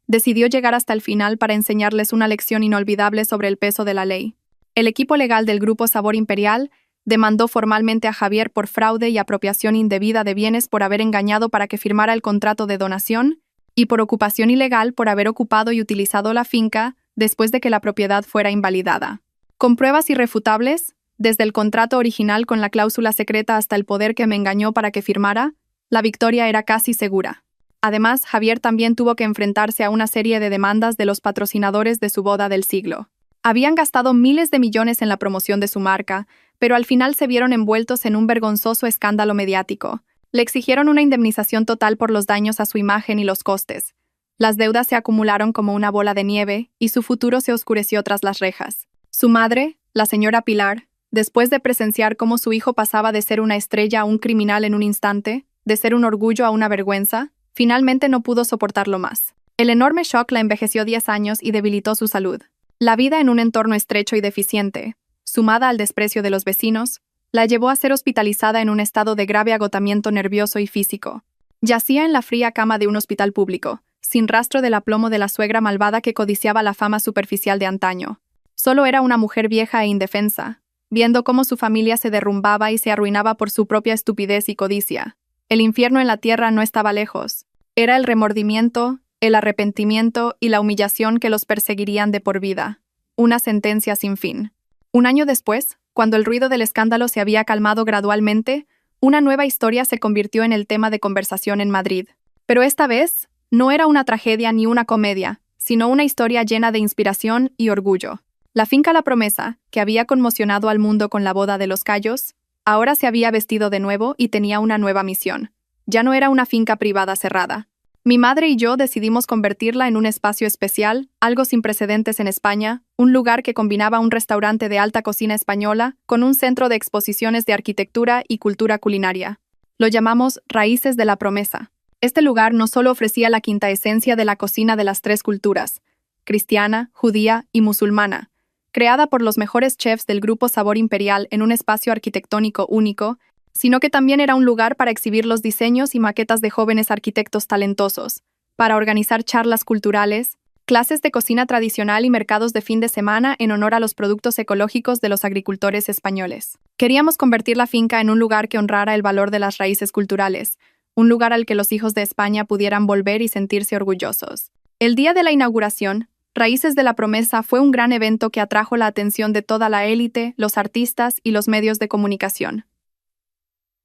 Decidió llegar hasta el final para enseñarles una lección inolvidable sobre el peso de la ley. El equipo legal del Grupo Sabor Imperial demandó formalmente a Javier por fraude y apropiación indebida de bienes por haber engañado para que firmara el contrato de donación y por ocupación ilegal por haber ocupado y utilizado la finca después de que la propiedad fuera invalidada. Con pruebas irrefutables, desde el contrato original con la cláusula secreta hasta el poder que me engañó para que firmara, la victoria era casi segura. Además, Javier también tuvo que enfrentarse a una serie de demandas de los patrocinadores de su boda del siglo. Habían gastado miles de millones en la promoción de su marca, pero al final se vieron envueltos en un vergonzoso escándalo mediático. Le exigieron una indemnización total por los daños a su imagen y los costes. Las deudas se acumularon como una bola de nieve y su futuro se oscureció tras las rejas. Su madre, la señora Pilar, después de presenciar cómo su hijo pasaba de ser una estrella a un criminal en un instante, de ser un orgullo a una vergüenza, finalmente no pudo soportarlo más. El enorme shock la envejeció 10 años y debilitó su salud. La vida en un entorno estrecho y deficiente, sumada al desprecio de los vecinos, la llevó a ser hospitalizada en un estado de grave agotamiento nervioso y físico. Yacía en la fría cama de un hospital público, sin rastro del aplomo de la suegra malvada que codiciaba la fama superficial de antaño. Solo era una mujer vieja e indefensa, viendo cómo su familia se derrumbaba y se arruinaba por su propia estupidez y codicia. El infierno en la tierra no estaba lejos. Era el remordimiento, el arrepentimiento y la humillación que los perseguirían de por vida. Una sentencia sin fin. Un año después, cuando el ruido del escándalo se había calmado gradualmente, una nueva historia se convirtió en el tema de conversación en Madrid. Pero esta vez, no era una tragedia ni una comedia, sino una historia llena de inspiración y orgullo. La finca La Promesa, que había conmocionado al mundo con la boda de los Cayos, ahora se había vestido de nuevo y tenía una nueva misión. Ya no era una finca privada cerrada. Mi madre y yo decidimos convertirla en un espacio especial, algo sin precedentes en España, un lugar que combinaba un restaurante de alta cocina española con un centro de exposiciones de arquitectura y cultura culinaria. Lo llamamos Raíces de la Promesa. Este lugar no solo ofrecía la quinta esencia de la cocina de las tres culturas, cristiana, judía y musulmana, creada por los mejores chefs del Grupo Sabor Imperial en un espacio arquitectónico único, sino que también era un lugar para exhibir los diseños y maquetas de jóvenes arquitectos talentosos, para organizar charlas culturales, clases de cocina tradicional y mercados de fin de semana en honor a los productos ecológicos de los agricultores españoles. Queríamos convertir la finca en un lugar que honrara el valor de las raíces culturales, un lugar al que los hijos de España pudieran volver y sentirse orgullosos. El día de la inauguración, Raíces de la Promesa fue un gran evento que atrajo la atención de toda la élite, los artistas y los medios de comunicación.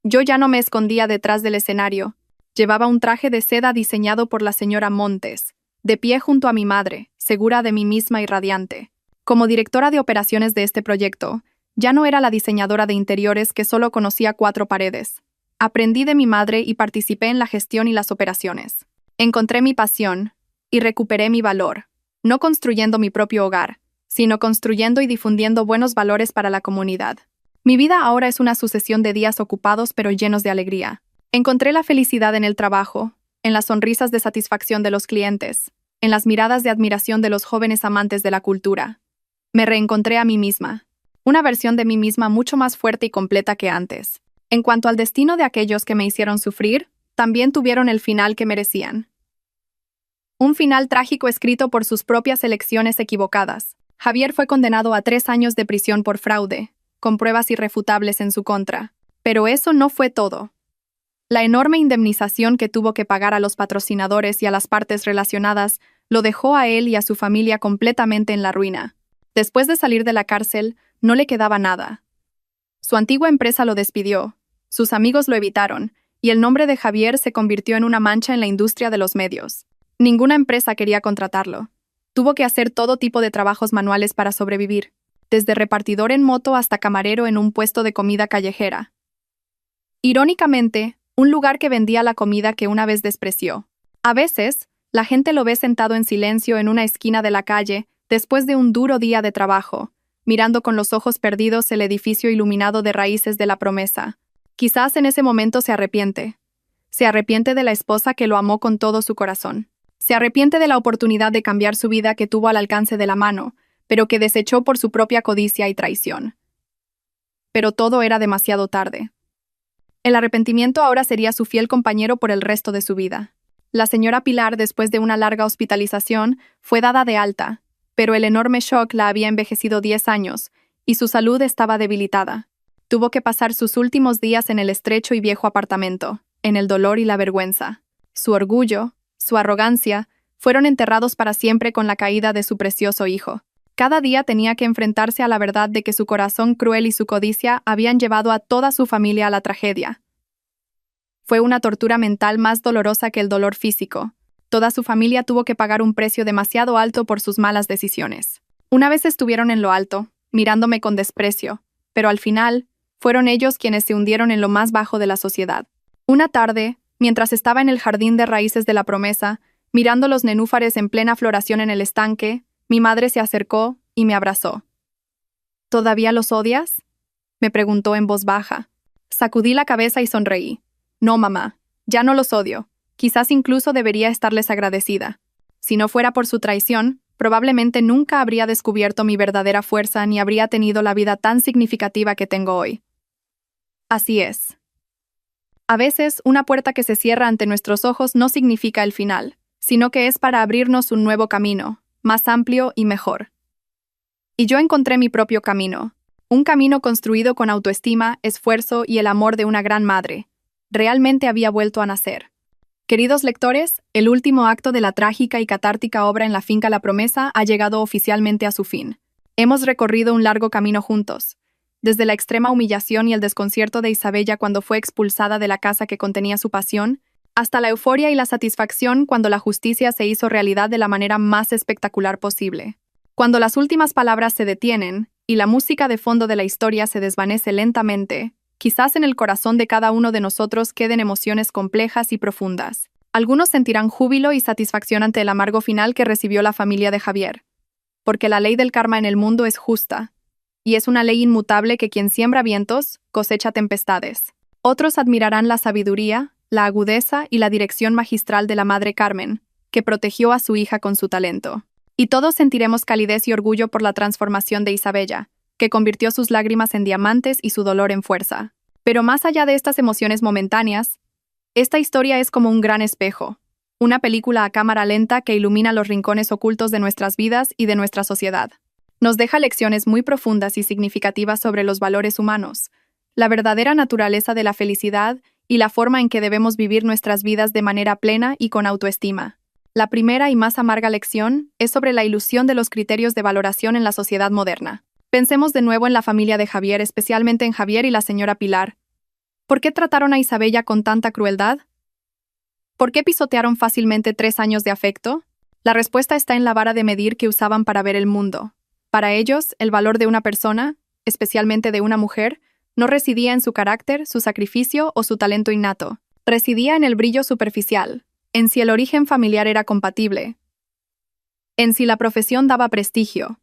Yo ya no me escondía detrás del escenario. Llevaba un traje de seda diseñado por la señora Montes, de pie junto a mi madre, segura de mí misma y radiante. Como directora de operaciones de este proyecto, ya no era la diseñadora de interiores que solo conocía 4 paredes. Aprendí de mi madre y participé en la gestión y las operaciones. Encontré mi pasión y recuperé mi valor, no construyendo mi propio hogar, sino construyendo y difundiendo buenos valores para la comunidad. Mi vida ahora es una sucesión de días ocupados pero llenos de alegría. Encontré la felicidad en el trabajo, en las sonrisas de satisfacción de los clientes, en las miradas de admiración de los jóvenes amantes de la cultura. Me reencontré a mí misma, una versión de mí misma mucho más fuerte y completa que antes. En cuanto al destino de aquellos que me hicieron sufrir, también tuvieron el final que merecían. Un final trágico escrito por sus propias elecciones equivocadas. Javier fue condenado a 3 años de prisión por fraude, con pruebas irrefutables en su contra. Pero eso no fue todo. La enorme indemnización que tuvo que pagar a los patrocinadores y a las partes relacionadas lo dejó a él y a su familia completamente en la ruina. Después de salir de la cárcel, no le quedaba nada. Su antigua empresa lo despidió, sus amigos lo evitaron, y el nombre de Javier se convirtió en una mancha en la industria de los medios. Ninguna empresa quería contratarlo. Tuvo que hacer todo tipo de trabajos manuales para sobrevivir, desde repartidor en moto hasta camarero en un puesto de comida callejera. Irónicamente, un lugar que vendía la comida que una vez despreció. A veces, la gente lo ve sentado en silencio en una esquina de la calle después de un duro día de trabajo, mirando con los ojos perdidos el edificio iluminado de Raíces de la Promesa. Quizás en ese momento se arrepiente. Se arrepiente de la esposa que lo amó con todo su corazón. Se arrepiente de la oportunidad de cambiar su vida que tuvo al alcance de la mano, pero que desechó por su propia codicia y traición. Pero todo era demasiado tarde. El arrepentimiento ahora sería su fiel compañero por el resto de su vida. La señora Pilar, después de una larga hospitalización, fue dada de alta, pero el enorme shock la había envejecido 10 años, y su salud estaba debilitada. Tuvo que pasar sus últimos días en el estrecho y viejo apartamento, en el dolor y la vergüenza. Su orgullo, su arrogancia, fueron enterrados para siempre con la caída de su precioso hijo. Cada día tenía que enfrentarse a la verdad de que su corazón cruel y su codicia habían llevado a toda su familia a la tragedia. Fue una tortura mental más dolorosa que el dolor físico. Toda su familia tuvo que pagar un precio demasiado alto por sus malas decisiones. Una vez estuvieron en lo alto, mirándome con desprecio, pero al final, fueron ellos quienes se hundieron en lo más bajo de la sociedad. Una tarde, mientras estaba en el jardín de Raíces de la Promesa, mirando los nenúfares en plena floración en el estanque, mi madre se acercó y me abrazó. ¿Todavía los odias?, me preguntó en voz baja. Sacudí la cabeza y sonreí. No, mamá, ya no los odio. Quizás incluso debería estarles agradecida. Si no fuera por su traición, probablemente nunca habría descubierto mi verdadera fuerza ni habría tenido la vida tan significativa que tengo hoy. Así es. A veces, una puerta que se cierra ante nuestros ojos no significa el final, sino que es para abrirnos un nuevo camino, más amplio y mejor. Y yo encontré mi propio camino, un camino construido con autoestima, esfuerzo y el amor de una gran madre. Realmente había vuelto a nacer. Queridos lectores, el último acto de la trágica y catártica obra En la finca La Promesa ha llegado oficialmente a su fin. Hemos recorrido un largo camino juntos, desde la extrema humillación y el desconcierto de Isabella cuando fue expulsada de la casa que contenía su pasión, hasta la euforia y la satisfacción cuando la justicia se hizo realidad de la manera más espectacular posible. Cuando las últimas palabras se detienen y la música de fondo de la historia se desvanece lentamente, quizás en el corazón de cada uno de nosotros queden emociones complejas y profundas. Algunos sentirán júbilo y satisfacción ante el amargo final que recibió la familia de Javier, porque la ley del karma en el mundo es justa, y es una ley inmutable que quien siembra vientos, cosecha tempestades. Otros admirarán la sabiduría, la agudeza y la dirección magistral de la Madre Carmen, que protegió a su hija con su talento. Y todos sentiremos calidez y orgullo por la transformación de Isabella, que convirtió sus lágrimas en diamantes y su dolor en fuerza. Pero más allá de estas emociones momentáneas, esta historia es como un gran espejo, una película a cámara lenta que ilumina los rincones ocultos de nuestras vidas y de nuestra sociedad. Nos deja lecciones muy profundas y significativas sobre los valores humanos, la verdadera naturaleza de la felicidad y la forma en que debemos vivir nuestras vidas de manera plena y con autoestima. La primera y más amarga lección es sobre la ilusión de los criterios de valoración en la sociedad moderna. Pensemos de nuevo en la familia de Javier, especialmente en Javier y la señora Pilar. ¿Por qué trataron a Isabella con tanta crueldad? ¿Por qué pisotearon fácilmente 3 años de afecto? La respuesta está en la vara de medir que usaban para ver el mundo. Para ellos, el valor de una persona, especialmente de una mujer, no residía en su carácter, su sacrificio o su talento innato. Residía en el brillo superficial, en si el origen familiar era compatible, en si la profesión daba prestigio,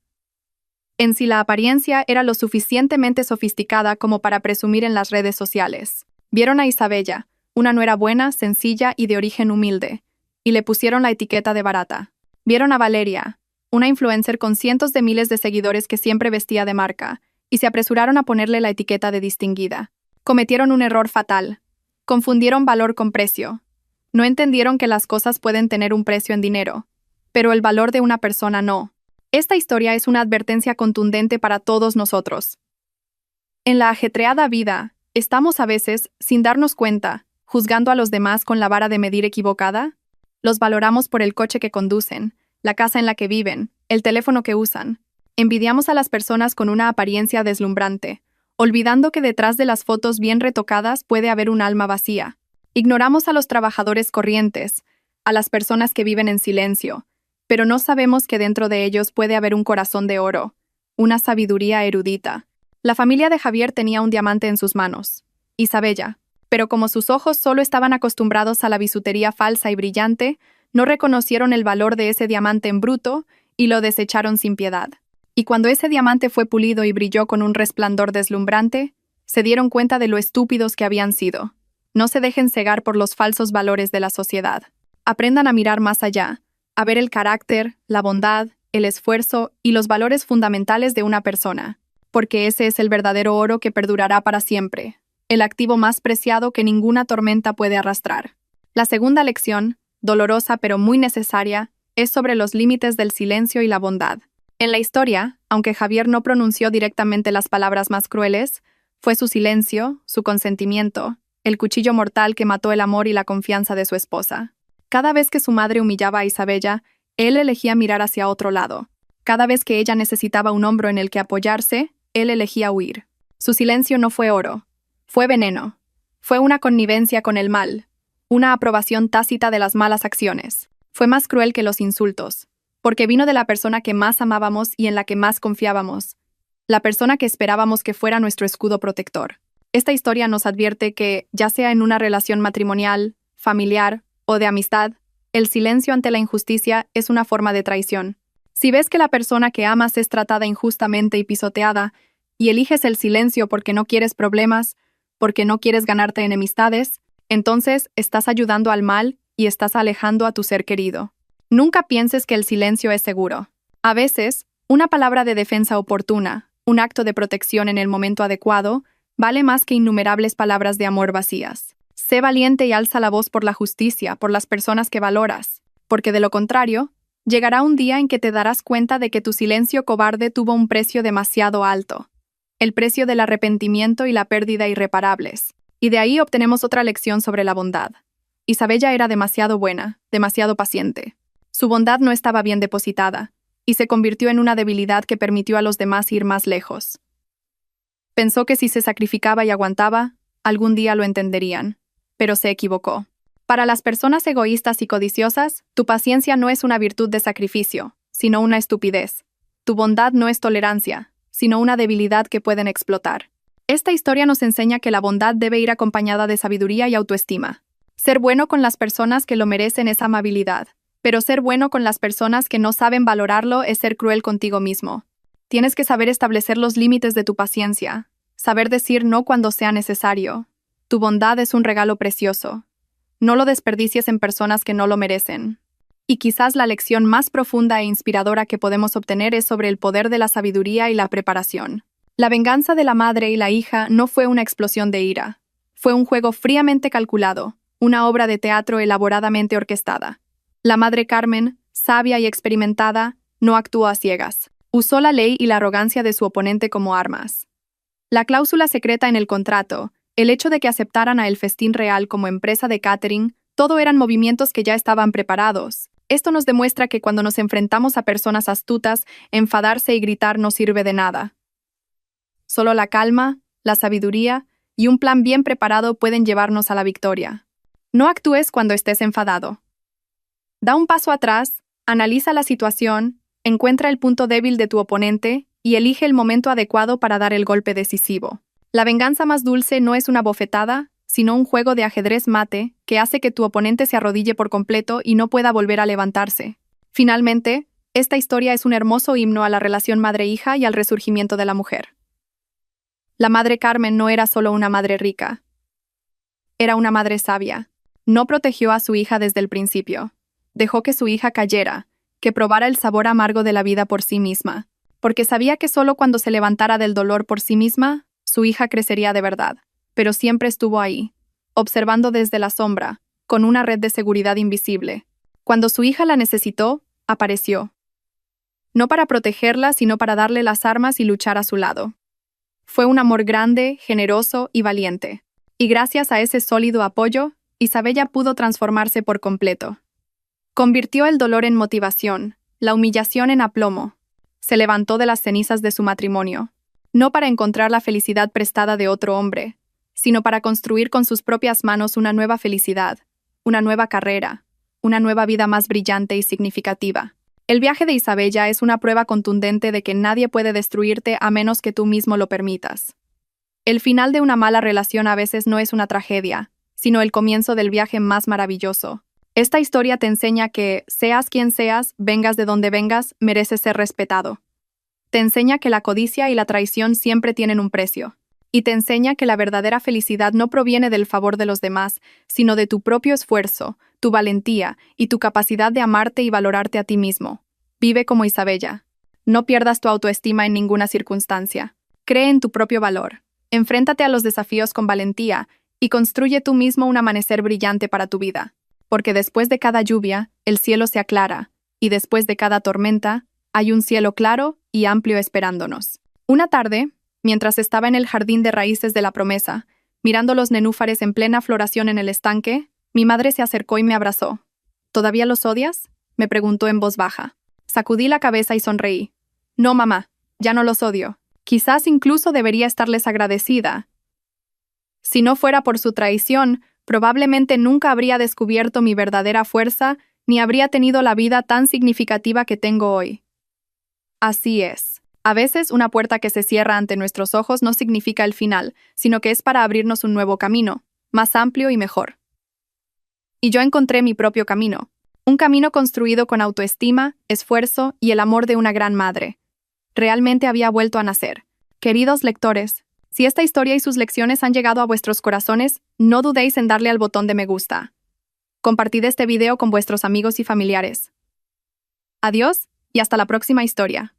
en si la apariencia era lo suficientemente sofisticada como para presumir en las redes sociales. Vieron a Isabella, una nuera buena, sencilla y de origen humilde, y le pusieron la etiqueta de barata. Vieron a Valeria, una influencer con cientos de miles de seguidores que siempre vestía de marca, y se apresuraron a ponerle la etiqueta de distinguida. Cometieron un error fatal. Confundieron valor con precio. No entendieron que las cosas pueden tener un precio en dinero, pero el valor de una persona no. Esta historia es una advertencia contundente para todos nosotros. En la ajetreada vida, estamos a veces, sin darnos cuenta, juzgando a los demás con la vara de medir equivocada. Los valoramos por el coche que conducen, la casa en la que viven, el teléfono que usan. Envidiamos a las personas con una apariencia deslumbrante, olvidando que detrás de las fotos bien retocadas puede haber un alma vacía. Ignoramos a los trabajadores corrientes, a las personas que viven en silencio, pero no sabemos que dentro de ellos puede haber un corazón de oro, una sabiduría erudita. La familia de Javier tenía un diamante en sus manos, Isabella, pero como sus ojos solo estaban acostumbrados a la bisutería falsa y brillante, no reconocieron el valor de ese diamante en bruto y lo desecharon sin piedad. Y cuando ese diamante fue pulido y brilló con un resplandor deslumbrante, se dieron cuenta de lo estúpidos que habían sido. No se dejen cegar por los falsos valores de la sociedad. Aprendan a mirar más allá, a ver el carácter, la bondad, el esfuerzo y los valores fundamentales de una persona, porque ese es el verdadero oro que perdurará para siempre, el activo más preciado que ninguna tormenta puede arrastrar. La segunda lección, dolorosa pero muy necesaria, es sobre los límites del silencio y la bondad. En la historia, aunque Javier no pronunció directamente las palabras más crueles, fue su silencio, su consentimiento, el cuchillo mortal que mató el amor y la confianza de su esposa. Cada vez que su madre humillaba a Isabella, él elegía mirar hacia otro lado. Cada vez que ella necesitaba un hombro en el que apoyarse, él elegía huir. Su silencio no fue oro, fue veneno. Fue una connivencia con el mal, una aprobación tácita de las malas acciones. Fue más cruel que los insultos, porque vino de la persona que más amábamos y en la que más confiábamos, la persona que esperábamos que fuera nuestro escudo protector. Esta historia nos advierte que, ya sea en una relación matrimonial, familiar o de amistad, el silencio ante la injusticia es una forma de traición. Si ves que la persona que amas es tratada injustamente y pisoteada, y eliges el silencio porque no quieres problemas, porque no quieres ganarte enemistades, entonces estás ayudando al mal y estás alejando a tu ser querido. Nunca pienses que el silencio es seguro. A veces, una palabra de defensa oportuna, un acto de protección en el momento adecuado, vale más que innumerables palabras de amor vacías. Sé valiente y alza la voz por la justicia, por las personas que valoras, porque de lo contrario, llegará un día en que te darás cuenta de que tu silencio cobarde tuvo un precio demasiado alto, el precio del arrepentimiento y la pérdida irreparables. Y de ahí obtenemos otra lección sobre la bondad. Isabella era demasiado buena, demasiado paciente. Su bondad no estaba bien depositada, y se convirtió en una debilidad que permitió a los demás ir más lejos. Pensó que si se sacrificaba y aguantaba, algún día lo entenderían, pero se equivocó. Para las personas egoístas y codiciosas, tu paciencia no es una virtud de sacrificio, sino una estupidez. Tu bondad no es tolerancia, sino una debilidad que pueden explotar. Esta historia nos enseña que la bondad debe ir acompañada de sabiduría y autoestima. Ser bueno con las personas que lo merecen es amabilidad, pero ser bueno con las personas que no saben valorarlo es ser cruel contigo mismo. Tienes que saber establecer los límites de tu paciencia, saber decir no cuando sea necesario. Tu bondad es un regalo precioso. No lo desperdicies en personas que no lo merecen. Y quizás la lección más profunda e inspiradora que podemos obtener es sobre el poder de la sabiduría y la preparación. La venganza de la madre y la hija no fue una explosión de ira. Fue un juego fríamente calculado, una obra de teatro elaboradamente orquestada. La madre Carmen, sabia y experimentada, no actuó a ciegas. Usó la ley y la arrogancia de su oponente como armas. La cláusula secreta en el contrato, el hecho de que aceptaran a El Festín Real como empresa de catering, todo eran movimientos que ya estaban preparados. Esto nos demuestra que cuando nos enfrentamos a personas astutas, enfadarse y gritar no sirve de nada. Solo la calma, la sabiduría y un plan bien preparado pueden llevarnos a la victoria. No actúes cuando estés enfadado. Da un paso atrás, analiza la situación, encuentra el punto débil de tu oponente y elige el momento adecuado para dar el golpe decisivo. La venganza más dulce no es una bofetada, sino un juego de ajedrez mate que hace que tu oponente se arrodille por completo y no pueda volver a levantarse. Finalmente, esta historia es un hermoso himno a la relación madre-hija y al resurgimiento de la mujer. La madre Carmen no era solo una madre rica. Era una madre sabia. No protegió a su hija desde el principio. Dejó que su hija cayera, que probara el sabor amargo de la vida por sí misma, porque sabía que solo cuando se levantara del dolor por sí misma, su hija crecería de verdad. Pero siempre estuvo ahí, observando desde la sombra, con una red de seguridad invisible. Cuando su hija la necesitó, apareció. No para protegerla, sino para darle las armas y luchar a su lado. Fue un amor grande, generoso y valiente. Y gracias a ese sólido apoyo, Isabella pudo transformarse por completo. Convirtió el dolor en motivación, la humillación en aplomo. Se levantó de las cenizas de su matrimonio, no para encontrar la felicidad prestada de otro hombre, sino para construir con sus propias manos una nueva felicidad, una nueva carrera, una nueva vida más brillante y significativa. El viaje de Isabella es una prueba contundente de que nadie puede destruirte a menos que tú mismo lo permitas. El final de una mala relación a veces no es una tragedia, sino el comienzo del viaje más maravilloso. Esta historia te enseña que, seas quien seas, vengas de donde vengas, mereces ser respetado. Te enseña que la codicia y la traición siempre tienen un precio. Y te enseña que la verdadera felicidad no proviene del favor de los demás, sino de tu propio esfuerzo, tu valentía y tu capacidad de amarte y valorarte a ti mismo. Vive como Isabella. No pierdas tu autoestima en ninguna circunstancia. Cree en tu propio valor. Enfréntate a los desafíos con valentía y construye tú mismo un amanecer brillante para tu vida. Porque después de cada lluvia, el cielo se aclara, y después de cada tormenta, hay un cielo claro y amplio esperándonos. Una tarde, mientras estaba en el jardín de raíces de la promesa, mirando los nenúfares en plena floración en el estanque, mi madre se acercó y me abrazó. ¿Todavía los odias?, me preguntó en voz baja. Sacudí la cabeza y sonreí. No, mamá, ya no los odio. Quizás incluso debería estarles agradecida. Si no fuera por su traición, probablemente nunca habría descubierto mi verdadera fuerza ni habría tenido la vida tan significativa que tengo hoy. Así es. A veces una puerta que se cierra ante nuestros ojos no significa el final, sino que es para abrirnos un nuevo camino, más amplio y mejor. Y yo encontré mi propio camino, un camino construido con autoestima, esfuerzo y el amor de una gran madre. Realmente había vuelto a nacer. Queridos lectores, si esta historia y sus lecciones han llegado a vuestros corazones, no dudéis en darle al botón de me gusta. Compartid este video con vuestros amigos y familiares. Adiós y hasta la próxima historia.